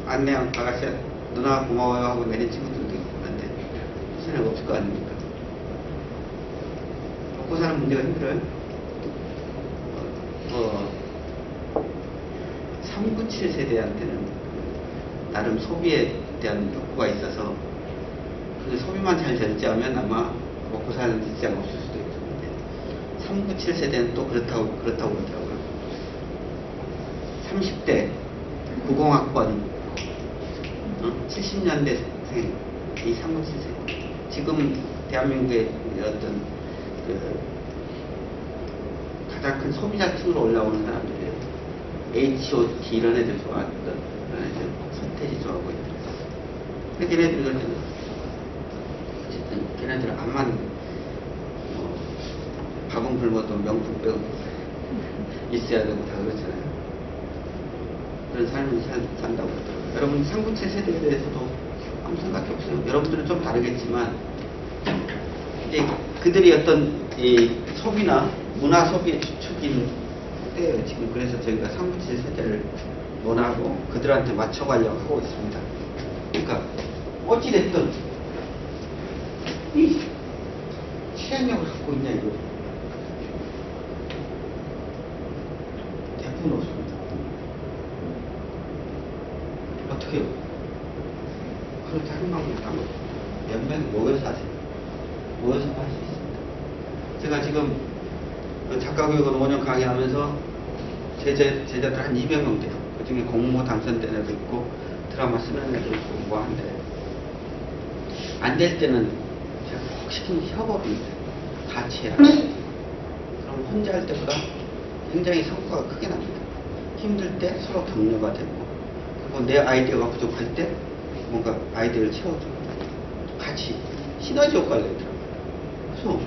안내한 아가씨 누나 고마워요 하고 내린 친구들도 있는데 무슨 일 없을 거 아닙니까? 먹고 사는 문제가 힘들어요. 397 세대한테는 나름 소비에 대한 욕구가 있어서 그 소비만 잘 절제하면 아마 먹고 사는 지장 없을 수도 있는데 397 세대는 또 그렇다고 그러더라고요. 30대 90학번 70년대생 이 397세 지금 대한민국의 어떤 그 가장 큰 소비자층으로 올라오는 사람들이에요. H.O.T 이런 애들 좋아하던 그런 애들 서태지 좋아하고 있더라고요. 근데 걔네들은 어쨌든 걔네들 암만 밥은 굶어도 명품 빼고 있어야 되고 다 그렇잖아요. 그런 삶을 산다고 그러더라고요. 여러분 397 세대에 대해서도 아무 생각이 없어요. 여러분들은 좀 다르겠지만 이제 그들이 어떤 이 소비나 문화 소비의 주축인 때예요. 지금 그래서 저희가 397 세대를 논하고 그들한테 맞춰가려고 하고 있습니다. 그러니까 어찌됐든 이 실행력을 갖고 있냐 이거 대부분 없습니다. 어떻게 해요? 그렇게 하는 방법이 있다면 몇 명 모여서 하세요. 모여서 할 수 있습니다. 제가 지금 작가교육을 5년 강의하면서 제자들 한 200명 돼요. 그 중에 공모 당선된 애도 있고 드라마 쓰는 애도 있고 뭐 한데 안 될 때는 제가 꼭 시키는 협업입니다. 같이 해야 돼요. 그럼 혼자 할 때보다 굉장히 성과가 크게 납니다. 힘들 때 서로 격려가 되고 그리고 내 아이디어가 부족할 때 뭔가 아이디어를 채워주고 같이 시너지 효과를 내더라고요. 그래서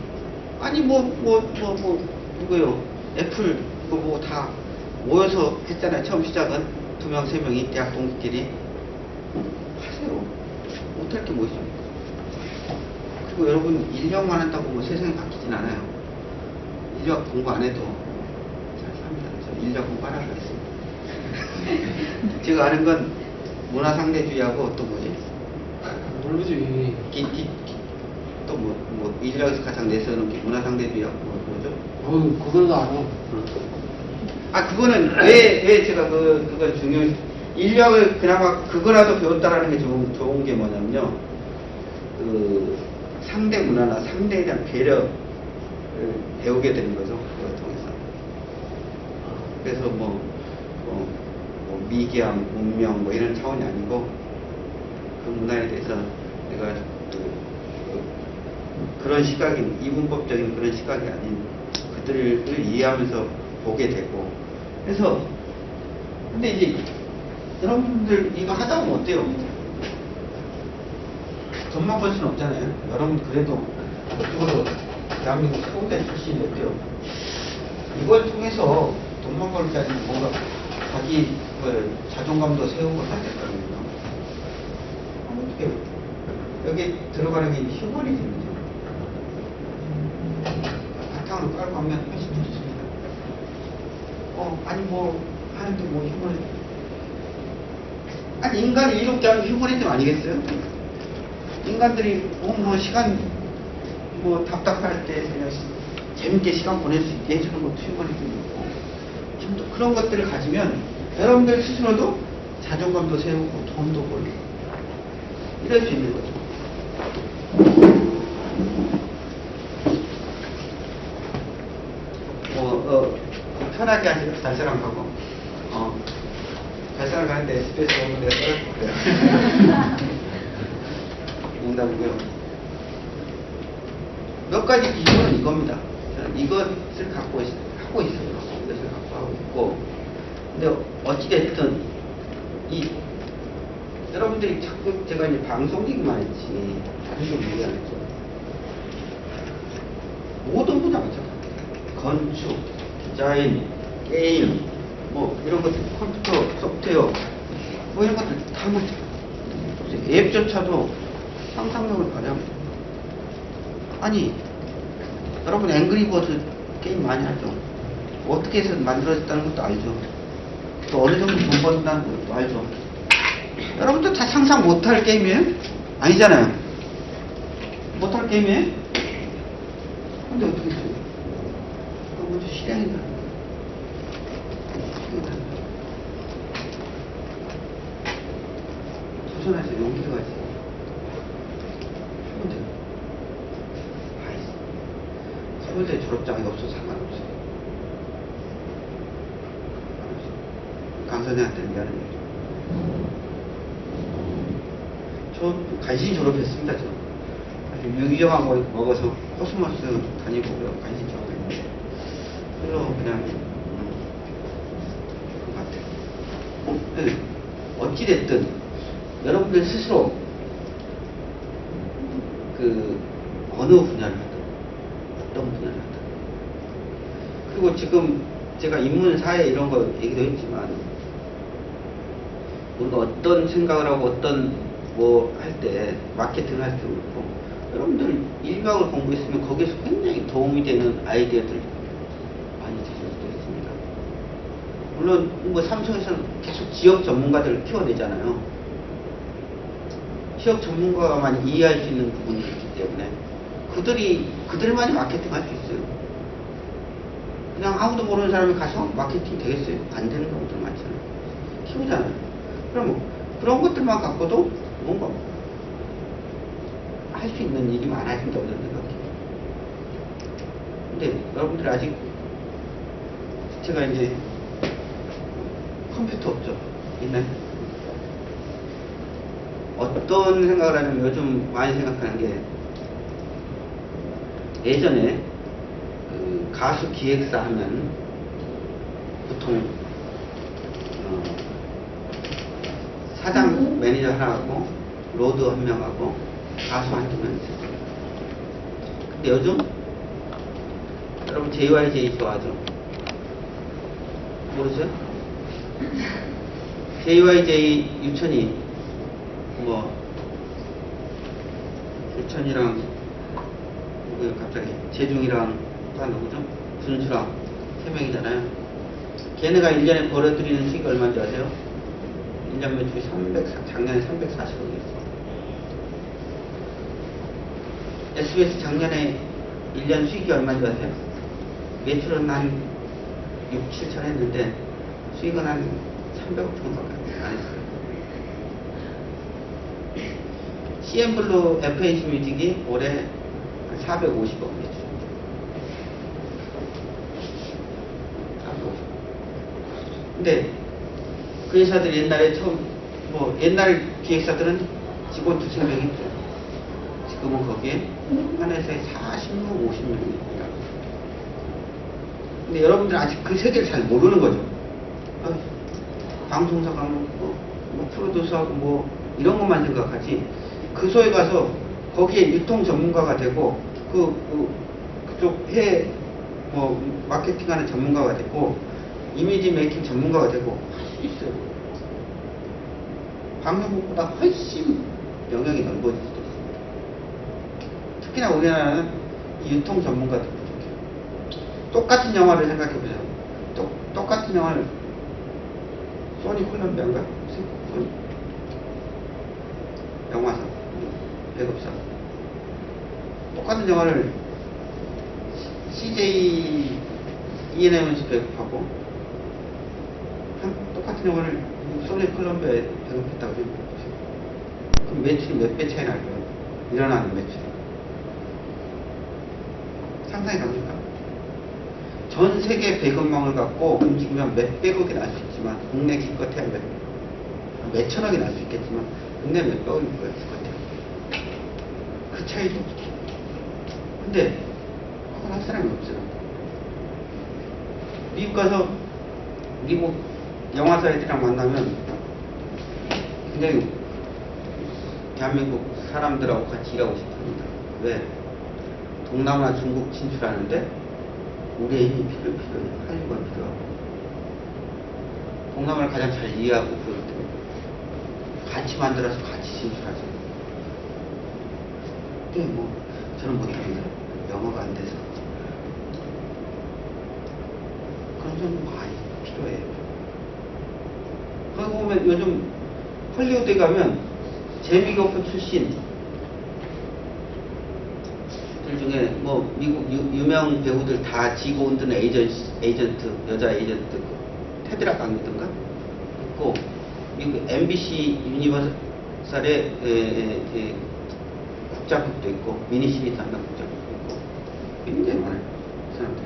아니 누구요? 애플 뭐 다 모여서 했잖아요. 처음 시작은 2명, 3명이 대학 동기끼리 하세요. 못할 게 뭐 있습니까? 그리고 여러분 인력만 한다고 뭐 세상이 바뀌진 않아요. 인력 공부 안 해도 잘 삽니다. 저 인력 공부 하라고 했습니다. 제가 아는 건 문화상대주의하고 또 뭐지? 모르지. 또 뭐 인력에서 가장 내세우는 게 문화상대주의하고 뭐죠? 그건 알아. 그거는 왜 제가 그걸 인력을 그나마 그거라도 배웠다라는 게 좋은 게 뭐냐면요. 그 상대 문화나 상대에 대한 배려를 배우게 되는 거죠. 그걸 통해서. 그래서 미개함, 문명 이런 차원이 아니고 그 문화에 대해서 내가 그런 시각인 이분법적인 그런 시각이 아닌 그들을 이해하면서 보게 되고 그래서 근데 이제 여러분들 이거 하다 보면 어때요? 돈만 벌 수는 없잖아요. 여러분 그래도 그쪽으로 대한민국 서울대 출신이 어때요? 이걸 통해서 돈만 벌지 않으면 뭔가 자기 자존감도 세우고 할 때거든요. 어떻게 여기 들어가는 게 휴머니즘이죠. 바탕을 깔고 하면 훨씬 좋습니다. 아니 하는데 휴머니즘. 아니 인간을 이롭게 하는 휴머니즘 아니겠어요? 인간들이 시간 답답할 때 그냥 재밌게 시간 보낼 수 있게 해주는 것도 휴머니즘이고 좀 더 그런 것들을 가지면 여러분들 스스로도 자존감도 세우고 돈도 벌고 이럴 수 있는 거죠. 편하게 하시고 달사랑 가고 달사랑 가는데 SBS 오면 내가 써줄 거예요. 농담이고요. 몇 가지 기준은 이겁니다. 저는 이것을 갖고 하고 있어요. 이것을 갖고 하고 있고 근데 어찌됐든 여러분들이 자꾸 제가 이제 방송 얘기만 했지 다른 거 얘기 안 했죠. 모든 분야 마찬가지. 건축, 디자인, 게임, 이런 것들, 컴퓨터, 소프트웨어, 이런 것들 다 마찬가지. 앱조차도 상상력을 발휘합니다. 아니, 여러분 앵그리버드 게임 많이 하죠. 어떻게 해서 만들어졌다는 것도 알죠. 또 어느 정도 돈 번다는 것도 알죠. 여러분들 다 상상 못할 게임이에요? 아니잖아요. 못할 게임이에요? 근데 어떻게 해요? 그거 먼저 실행이다. 도전해서 용기를 가지. 서울대 졸업장이 없어서 상관없어요. 강 선생한테는 미안한 얘기죠. 저 간신히 졸업했습니다. 저 유기적한 거 먹어서 코스모스 다니고 간신히 졸업했는데 그래서 그냥 그 같아요. 어찌됐든 여러분들 스스로 어느 분야를 하든 어떤 분야를 하든 그리고 지금 제가 인문사회 이런 거 얘기도 했지만 우리가 어떤 생각을 하고 어떤 할 때 마케팅을 할 때 그렇고 여러분들 일각을 공부했으면 거기에서 굉장히 도움이 되는 아이디어들 많이 드실 수도 있습니다. 물론 삼성에서는 계속 지역 전문가들을 키워내잖아요. 지역 전문가만 이해할 수 있는 부분이 있기 때문에 그들만이 마케팅 할 수 있어요. 그냥 아무도 모르는 사람이 가서 마케팅 되겠어요? 안 되는 경우들 많잖아요. 키우잖아요. 그럼 그런 것들만 갖고도 뭔가 할 수 있는 일이 많아진다고 저는 생각해요. 근데 여러분들이 아직 제가 이제 컴퓨터 없죠? 있나요? 어떤 생각을 하냐면 요즘 많이 생각하는 게 예전에 가수 기획사 하면 보통 사장 매니저 하나하고 로드 한 명하고 가수 한두 명 있었어요. 근데 요즘 여러분 JYJ 좋아하죠? 모르세요? JYJ 유천이 유천이랑 갑자기 재중이랑 또 누구죠? 준수랑 3명이잖아요. 걔네가 1년에 벌어들이는 수익이 얼마인지 아세요? 1년 매출이 작년에 340억이었어. SBS 작년에 1년 수익이 얼마인지 아세요? 매출은 한 6, 7천 했는데 수익은 한 300억 정도밖에 안 했어요. CN블루 FH 뮤직이 올해 한 450억 매출. 450억. 근데 그 회사들 옛날에 뭐 옛날 기획사들은 직원 2~3명 있죠. 지금은 거기에 한 회사에 40명, 50명이 있더라고요. 근데 여러분들 아직 그 세계를 잘 모르는 거죠. 방송사가 뭐 프로듀서하고 뭐 이런 것만 생각하지, 그 소에 가서 거기에 유통 전문가가 되고 그쪽 뭐 마케팅하는 전문가가 되고 이미지 메이킹 전문가가 되고 할 수 있어요. 방송국보다 훨씬 영역이 넓어질 수도 있습니다. 특히나 우리나라는 이 유통 전문가들 부족해요. 똑같은 영화를 생각해보세요. 똑같은 영화를 소니 콜롬비아인가? 소니 영화사, 배급사, 똑같은 영화를 CJ E&M에서 배급하고 똑같은 영화를 소니 콜롬비아에 배급했다고 생각해보세요. 그럼 매출이 몇 배 차이 날까요? 일어나는 매출이. 상상이 갑니까? 전 세계 배급망을 갖고 움직이면 몇백억이 날 수 있지만 국내 기껏해야 몇천억이 날 수 있겠지만 국내 몇백억이 뭐야 기껏해야. 그 차이죠. 근데 그걸 할 사람이 없어요. 미국 가서 미국 영화사 애들이랑 만나면 굉장히 대한민국 사람들하고 같이 일하고 싶습니다. 왜? 동남아 중국 진출하는데 우리의 힘이 필요해. 한류가 필요하고 동남아를 가장 잘 이해하고 그럴 때 같이 만들어서 같이 진출하죠. 근데 뭐 저는 못합니다. 영어가 안 돼서. 그런 점은 많이 필요해요. 그리고 보면 요즘 헐리우드에 가면 재미교포 출신 중에 뭐 미국 유명 배우들 다 지고 온드는 에이전트 여자 에이전트 테드라 강이든가 있고, 미국 MBC 유니버설의 국장급도 있고 미니시리 담당 국장급도 있고 굉장히 많아요. 그 사람들.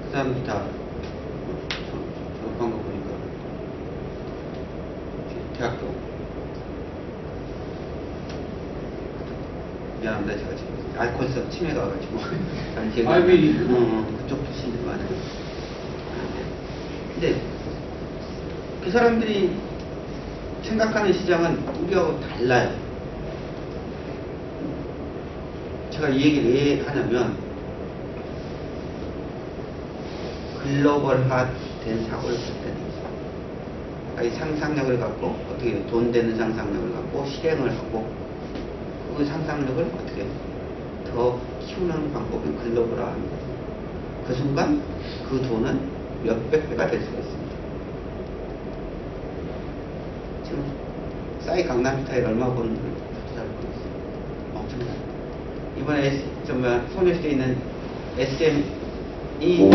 그 사람들 다 졸업한 거 보니까 대학교, 미안합니다. 제가 지금 알코올성 치매가 와가지고 그쪽 출신들 많아요. 근데 그 사람들이 생각하는 시장은 우리하고 달라요. 제가 이 얘기를 왜 하냐면 글로벌화 된 사고를 볼 때는 이 상상력을 갖고 어떻게 돈 되는 상상력을 갖고 실행을 하고 그 상상력을 어떻게 더 키우는 방법이 글로벌화합니다. 그 순간 그 돈은 몇백 배가 될 수가 있습니다. 지금 싸이 강남스타일 얼마 버는 걸 잘 보고 있어요. 엄청납니다. 이번에 소녀시대에 있는 SM이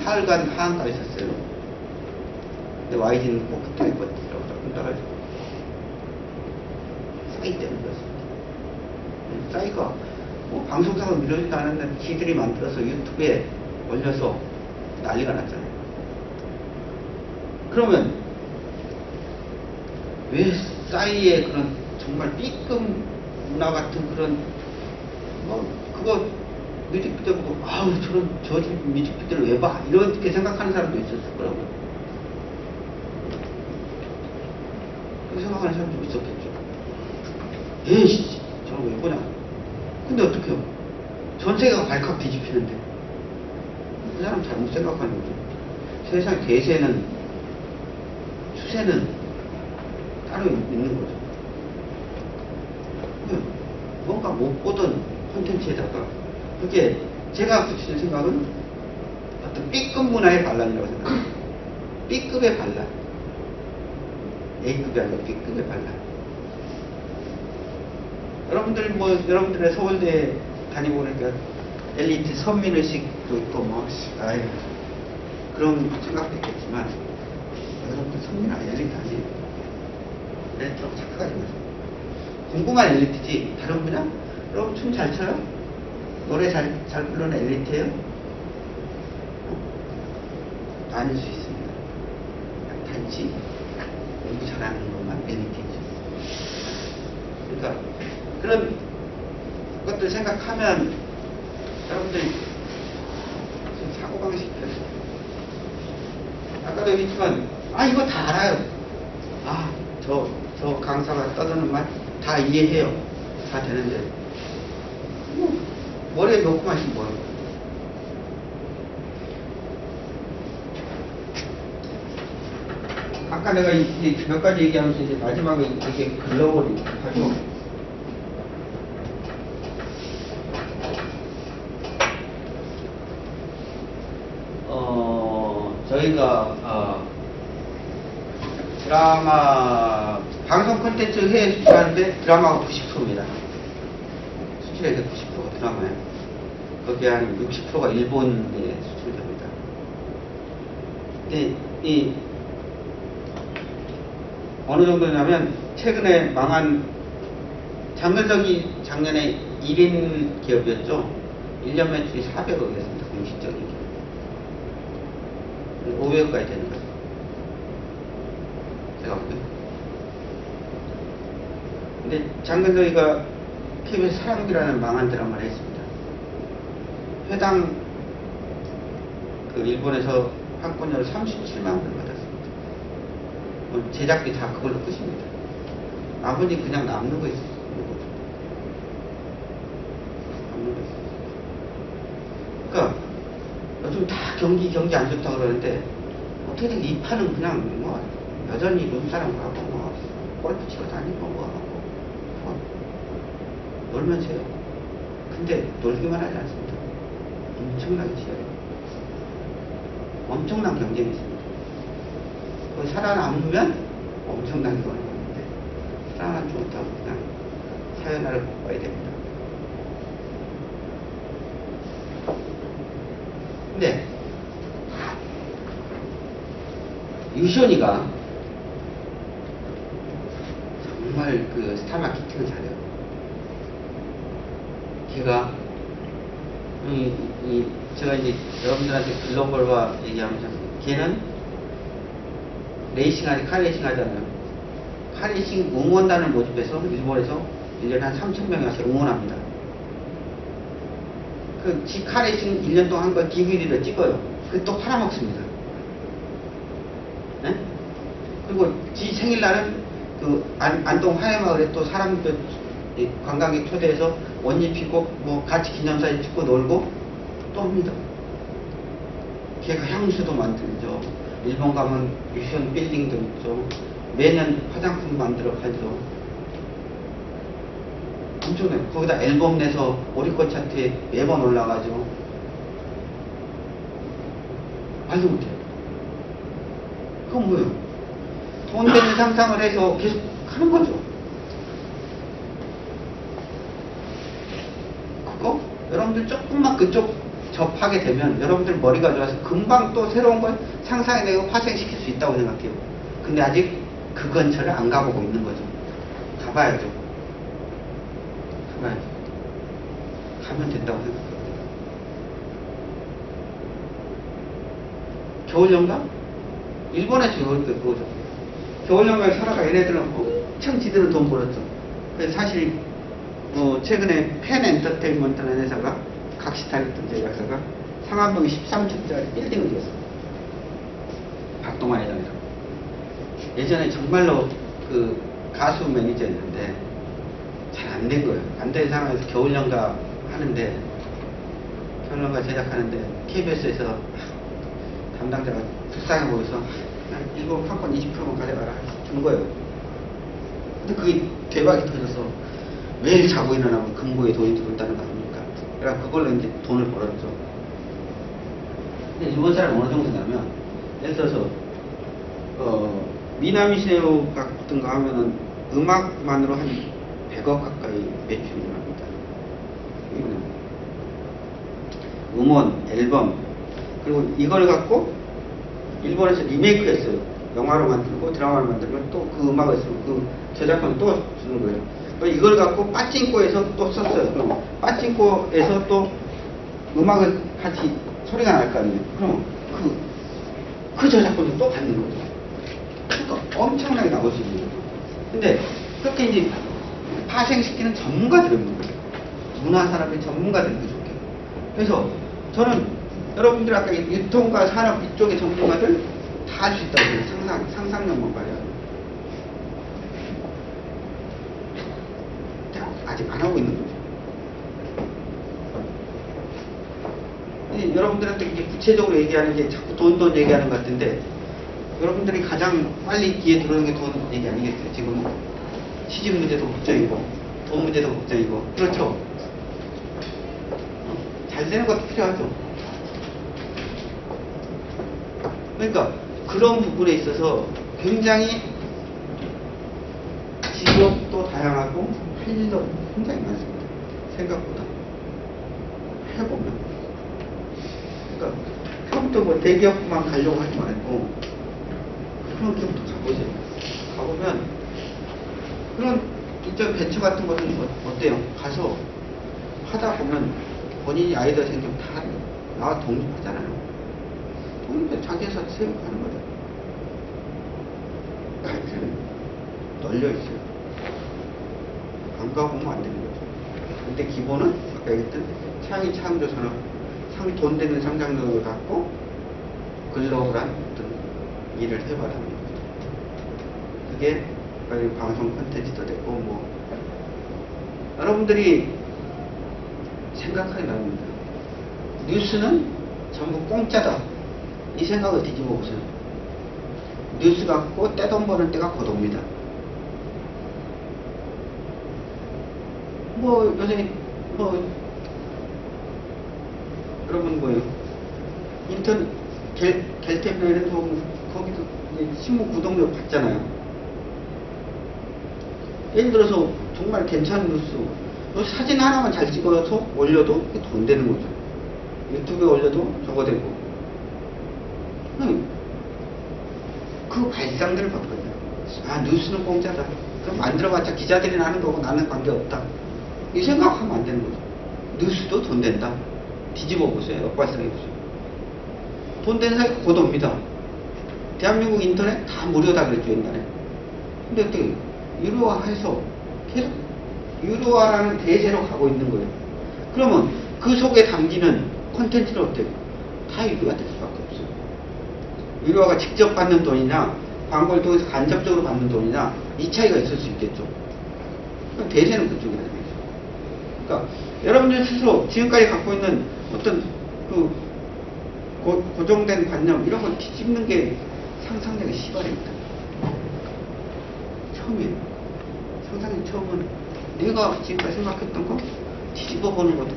사흘간 하한가 있었어요. 근데 YG는 꼭 그때 버티더라고 조금 따라가지고 싸이 때문에 그렇습니다. 싸이가 뭐 방송사가 밀어지도 않았는데 지들이 만들어서 유튜브에 올려서 난리가 났잖아요. 그러면 왜 싸이의 그런 정말 B급 문화 같은 그런 그거 뮤직비디오 보고 저 집 뮤직비디오를 왜 봐? 이렇게 생각하는 사람도 있었을 거라고요. 그렇게 생각하는 사람도 있었겠죠. 에이씨 저거 왜 보냐. 근데 어떡해요? 전세계가 발칵 뒤집히는데 그 사람 잘못 생각하는 거죠. 세상 대세는 추세는 따로 있는 거죠. 뭔가 못 보던 콘텐츠에다가 그게 제가 붙이는 생각은 어떤 B급 문화의 반란이라고 생각해요. B급의 반란. A급이 아니라 B급의 반란. 여러분들의 서울대 다니고 그러니까 엘리트 선민의식도 있고 그런 생각도 있겠지만 여러분들 성민아 엘리트 아니에요. 엘리트라고 착각하지 마세요. 공부만 엘리트지 다른 분야? 여러분 춤 잘 춰요? 노래 잘 부르는 엘리트예요? 아닐 수 있습니다. 단지 공부 잘하는 것만 엘리트이죠. 그러니까 그런 것들 생각하면 여러분들이 좀 사고방식이 변해요. 아까도 얘기했지만 이거 다 알아요. 저 강사가 떠드는 말 다 이해해요. 다 되는데 머리에 넣고 마시면 뭐예요? 아까 내가 이제 몇 가지 얘기하면서 이제 마지막에 이게 글로벌이 하죠. 저희가 드라마 방송 콘텐츠 해외 수출하는데 드라마가 90%입니다. 수출액의 90%가 드라마예요. 거기에 한 60%가 일본에 수출됩니다. 이 어느 정도냐면 최근에 망한 장면석이 작년에 1인 기업이었죠. 1년 매출이 400억이었습니다. 공식적인 기업. 500억까지 되는 거죠. 제가 볼게요. 근데 장면석이가 KBS 사랑비라는 망한 드라마를 했습니다. 회당 일본에서 판권료를 37만 원을 받았습니다. 제작비 다 그걸로 끝입니다. 나머지 그냥 남는 거 있어요. 남는 거 있어요. 그러니까 요즘 다 경기 안 좋다고 그러는데 어떻게든 이 판은 그냥 여전히 룸사람하고 골프 치러 다니고 놀면서 해요. 근데 놀기만 하지 않습니다. 엄청나게 치열해요. 엄청난 경쟁이 있습니다. 살아남으면 엄청나게 돈을 버는데 살아남지 못하고 그냥 사연화를 뽑아야 됩니다. 근데 유시온이가 정말 스타 마케팅을 잘해요. 걔가 제가 이제 여러분들한테 글로벌화 얘기하면서 걔는 카레이싱 하잖아요. 카레이싱 응원단을 모집해서 일본에서 1년에 한 3,000명이 와서 응원합니다. 지 카레이싱 1년 동안 한 거 DVD를 찍어요. 또 팔아먹습니다. 네? 그리고 지 생일날은 안동 하회마을에 또 사람들 관광객 초대해서 옷 입히고 같이 기념사진 찍고 놀고 또 합니다. 걔가 향수도 만들죠. 일본 가면 유시온 빌딩도 있죠. 매년 화장품 만들어 팔죠. 엄청나요. 거기다 앨범 내서 오리콘 차트에 매번 올라가죠. 말도 못해요. 그건 뭐예요? 돈 되는 상상을 해서 계속 하는 거죠. 그거 여러분들 조금만 그쪽 접하게 되면 여러분들 머리가 좋아서 금방 또 새로운 걸 상상해내고 파생시킬 수 있다고 생각해요. 근데 아직 그 근처를 안 가보고 있는 거죠. 가봐야죠. 가면 된다고 생각해요. 겨울연가? 일본에서 그거죠. 겨울연가에 살아가 얘네들은 엄청 지들은 돈 벌었죠. 그래서 사실 최근에 펜 엔터테인먼트라는 회사가 각시탈했던 제작사가 상암동 13층짜리 빌딩을 지었어요. 박동환 회장이라고. 예전에 정말로 가수 매니저였는데 잘 안 된 거예요. 안 된 상황에서 겨울연가 하는데 겨울연가 제작하는데 KBS에서 담당자가 불쌍해 보여서 일본 판권 20%만 가져가라 준 거예요. 근데 그게 대박이 터져서 매일 자고 일어나면 금고에 돈이 들어온다는 거 아닙니까? 그러니까 그걸로 이제 돈을 벌었죠. 근데 일본 사람은 어느 정도냐면 예를 들어서 미나미세오 같은 거 하면은 음악만으로 한 100억 가까이 매출이 일어납니다. 음원, 앨범, 그리고 이걸 갖고 일본에서 리메이크 했어요. 영화로 만들고 드라마를 만들면 또 그 음악을 쓰고 그 저작권을 또 주는 거예요. 또 이걸 갖고 빠찡코에서 또 썼어요. 그럼 빠찡코에서 또 음악을 같이 소리가 날 거 아니에요. 그럼 그 저작권을 또 받는 거죠. 그러니까 엄청나게 나올 수 있는 거죠. 근데 그렇게 이제 파생시키는 전문가들이 있는 거예요. 문화 사람의 전문가들이 부족해요. 그래서 저는 여러분들 아까 유통과 산업 이쪽의 전문가들 다 할 수 있다고 해요. 상상력만 발휘하고. 아직 안 하고 있는 거죠. 여러분들한테 이제 구체적으로 얘기하는 게 자꾸 돈 얘기하는 것 같은데, 여러분들이 가장 빨리 귀에 들어오는 게 돈 얘기 아니겠어요? 지금 시집 문제도 걱정이고, 돈 문제도 걱정이고, 그렇죠? 잘 되는 것도 필요하죠. 그러니까 그런 부분에 있어서 굉장히 직업도 다양하고 할 일도 굉장히 많습니다. 생각보다. 해보면. 그러니까 처음부터 뭐 대기업만 가려고 하지 말고 그런 기업도 가보세요. 가보면 그런 인적 벤처 같은 것은 어때요? 가서 하다 보면 본인이 아이디어 생기면 다 나와 독립하잖아요. 독립해서 자기 회사 세우고 하는 거죠. 가이드는 널려있어요. 안 가보면 안 되는 거죠. 근데 기본은 아까 얘기했던 창의 창조 산업, 돈 되는 상상력을 갖고 글로벌한 어떤 일을 해봐라 하는 거죠. 그게 방송 콘텐츠도 되고 뭐 여러분들이 생각하기 나릅니다. 뉴스는 전부 공짜다. 이 생각을 뒤집어 보세요. 뉴스 갖고 떼돈 버는 때가 고도입니다. 뭐 요새 뭐 여러분 뭐예요? 인터넷 갤테페에는 거기도 신문 구독료 받잖아요. 예를 들어서 정말 괜찮은 뉴스, 사진 하나만 잘 찍어서 올려도 돈 되는 거죠. 유튜브에 올려도 저거 되고. 그 발상들을 바꿔요. 아, 뉴스는 공짜다. 그럼 만들어봤자 기자들이나 하는 거고 나는 관계없다. 이 생각하면 안 되는 거죠. 뉴스도 돈 된다. 뒤집어 보세요. 역발상해 보세요. 돈 되는 사이가 고도입니다. 대한민국 인터넷 다 무료다 그랬죠, 옛날에. 근데 어떻게 유료화해서 계속 유료화라는 대세로 가고 있는 거예요. 그러면 그 속에 담기는 콘텐츠는 어때요? 다 유료화 될 수밖에 없어요. 유료화가 직접 받는 돈이냐, 광고를 통해서 간접적으로 받는 돈이냐, 이 차이가 있을 수 있겠죠. 그럼 대세는 그쪽이라 되겠죠. 그러니까 여러분들 스스로 지금까지 갖고 있는 어떤 그 고정된 관념 이런 걸 뒤집는 게 상상력의 시발입니다. 처음이에요. 상상력 처음은 내가 지금까지 생각했던 거 뒤집어보는 것부터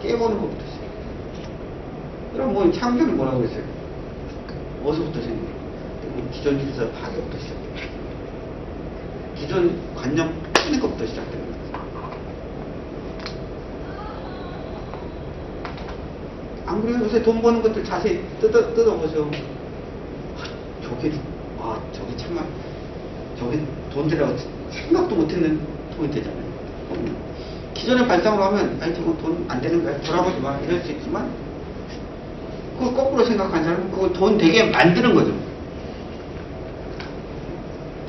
깨보는 것부터 시작해요. 그럼 뭐 창조는 뭐라고 그랬어요? 어디서부터 생겨요? 기존 질서 파괴부터 시작해요. 기존 관념 깨는 것부터 시작됩니다. 안 그래요? 요새 돈 버는 것들 자세히 뜯어보세요. 저게 참말, 저게 돈 되라고 생각도 못했는 돈이 되잖아요. 기존의 발상으로 하면, 아니, 저거 돈 안 되는 거야. 돌아보지 마. 이럴 수 있지만, 그걸 거꾸로 생각하는 사람은 그걸 돈 되게 만드는 거죠.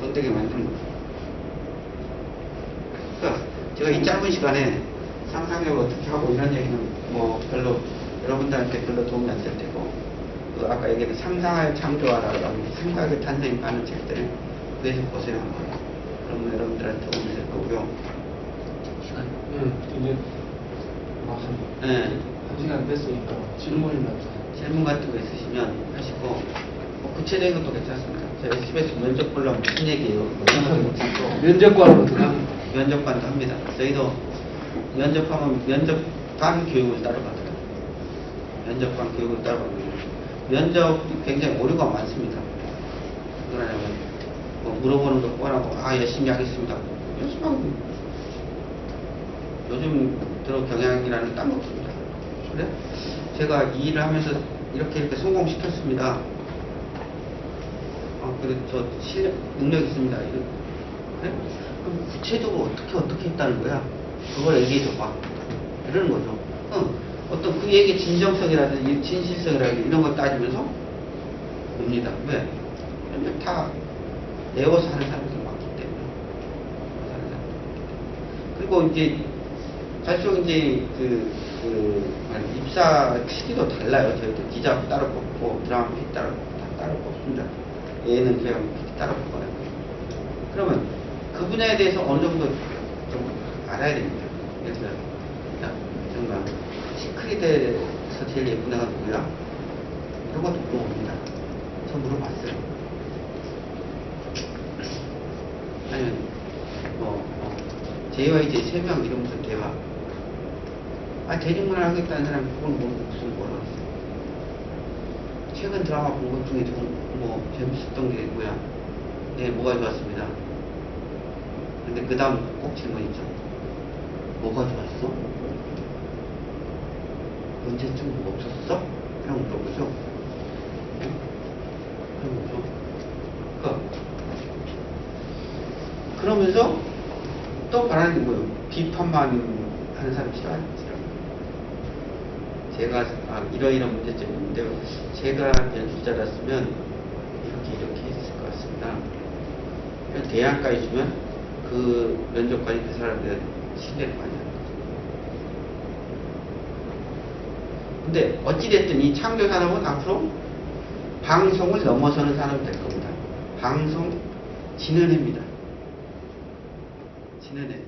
돈 되게 만드는 거죠. 그러니까 제가 이 짧은 시간에 상상력을 어떻게 하고 이런 얘기는 뭐 별로 여러분들한테 별로 도움이 안 될 테고, 또 아까 얘기했던 상상을 창조하라고 생각의 탄생이 많은 책들을 그래서 보세요 한번. 그러면 여러분들한테 도움이 될 거고요. 시간? 네, 이제 한 시간 됐으니까 질문이나 질문 같은 거 있으시면 하시고, 뭐 구체적인 것도 괜찮습니다. 제가 SBS 면접 보려면 무슨 얘기예요? 면접관으로 들어가는 면접관도 합니다. 저희도 면접하면 면접관 교육을 따로 받아요. 면접관 교육을 따로 받는 면접이 굉장히 오류가 많습니다. 그러냐면 뭐 물어보는 거 뻔하고 열심히 하겠습니다. 열심히 하고 요즘 들어 경향이라는 딴 거 없습니다. 그래? 제가 이 일을 하면서 이렇게 성공시켰습니다. 그래, 저 실력, 능력 있습니다. 이런. 그래? 그럼 구체적으로 어떻게 했다는 거야? 그걸 얘기해줘봐. 이러는 거죠. 어떤 그 얘기의 진정성이라든지 진실성이라든지 이런 걸 따지면서 봅니다. 왜? 왜냐면 다 외워서 하는 사람들이 많기 때문에. 그리고 이제, 사실 이제 입사 시기도 달라요. 저희도 기자 따로 뽑고, 드라마 PD 따로 뽑고, 다 따로 뽑습니다. 예능 기획 PD 따로 뽑아요. 그러면 그 분야에 대해서 어느 정도 좀 알아야 됩니다. 예를 들어, 야, 정말, 시크릿에서 제일 예쁜 애가 누구야? 이런 것도 물어봅니다. 저 물어봤어요. 아니면, JYJ 3명 이러면서 대화. 대중문화 하겠다는 사람이 그걸 무슨 모르겠어요. 최근 드라마 본 것 중에 재밌었던 게 뭐야? 네, 뭐가 좋았습니다. 근데 그 다음 꼭 질문 있죠. 뭐가 좋았어? 언제쯤 뭐 없었어? 이런 거 물어보죠. 그러면서 또 말하는 게 뭐예요? 비판만 하는 사람 싫어하는 제가 이러이러한 문제점이 있는데 제가 연수자였으면 이렇게 했을 것 같습니다. 대안까지 주면 그 면접관이 그 사람들 신뢰를 많이 하는 거죠. 근데 어찌됐든 이 창조 산업은 앞으로 방송을 넘어서는 산업이 될 겁니다. 방송 진은혜입니다. 진은혜.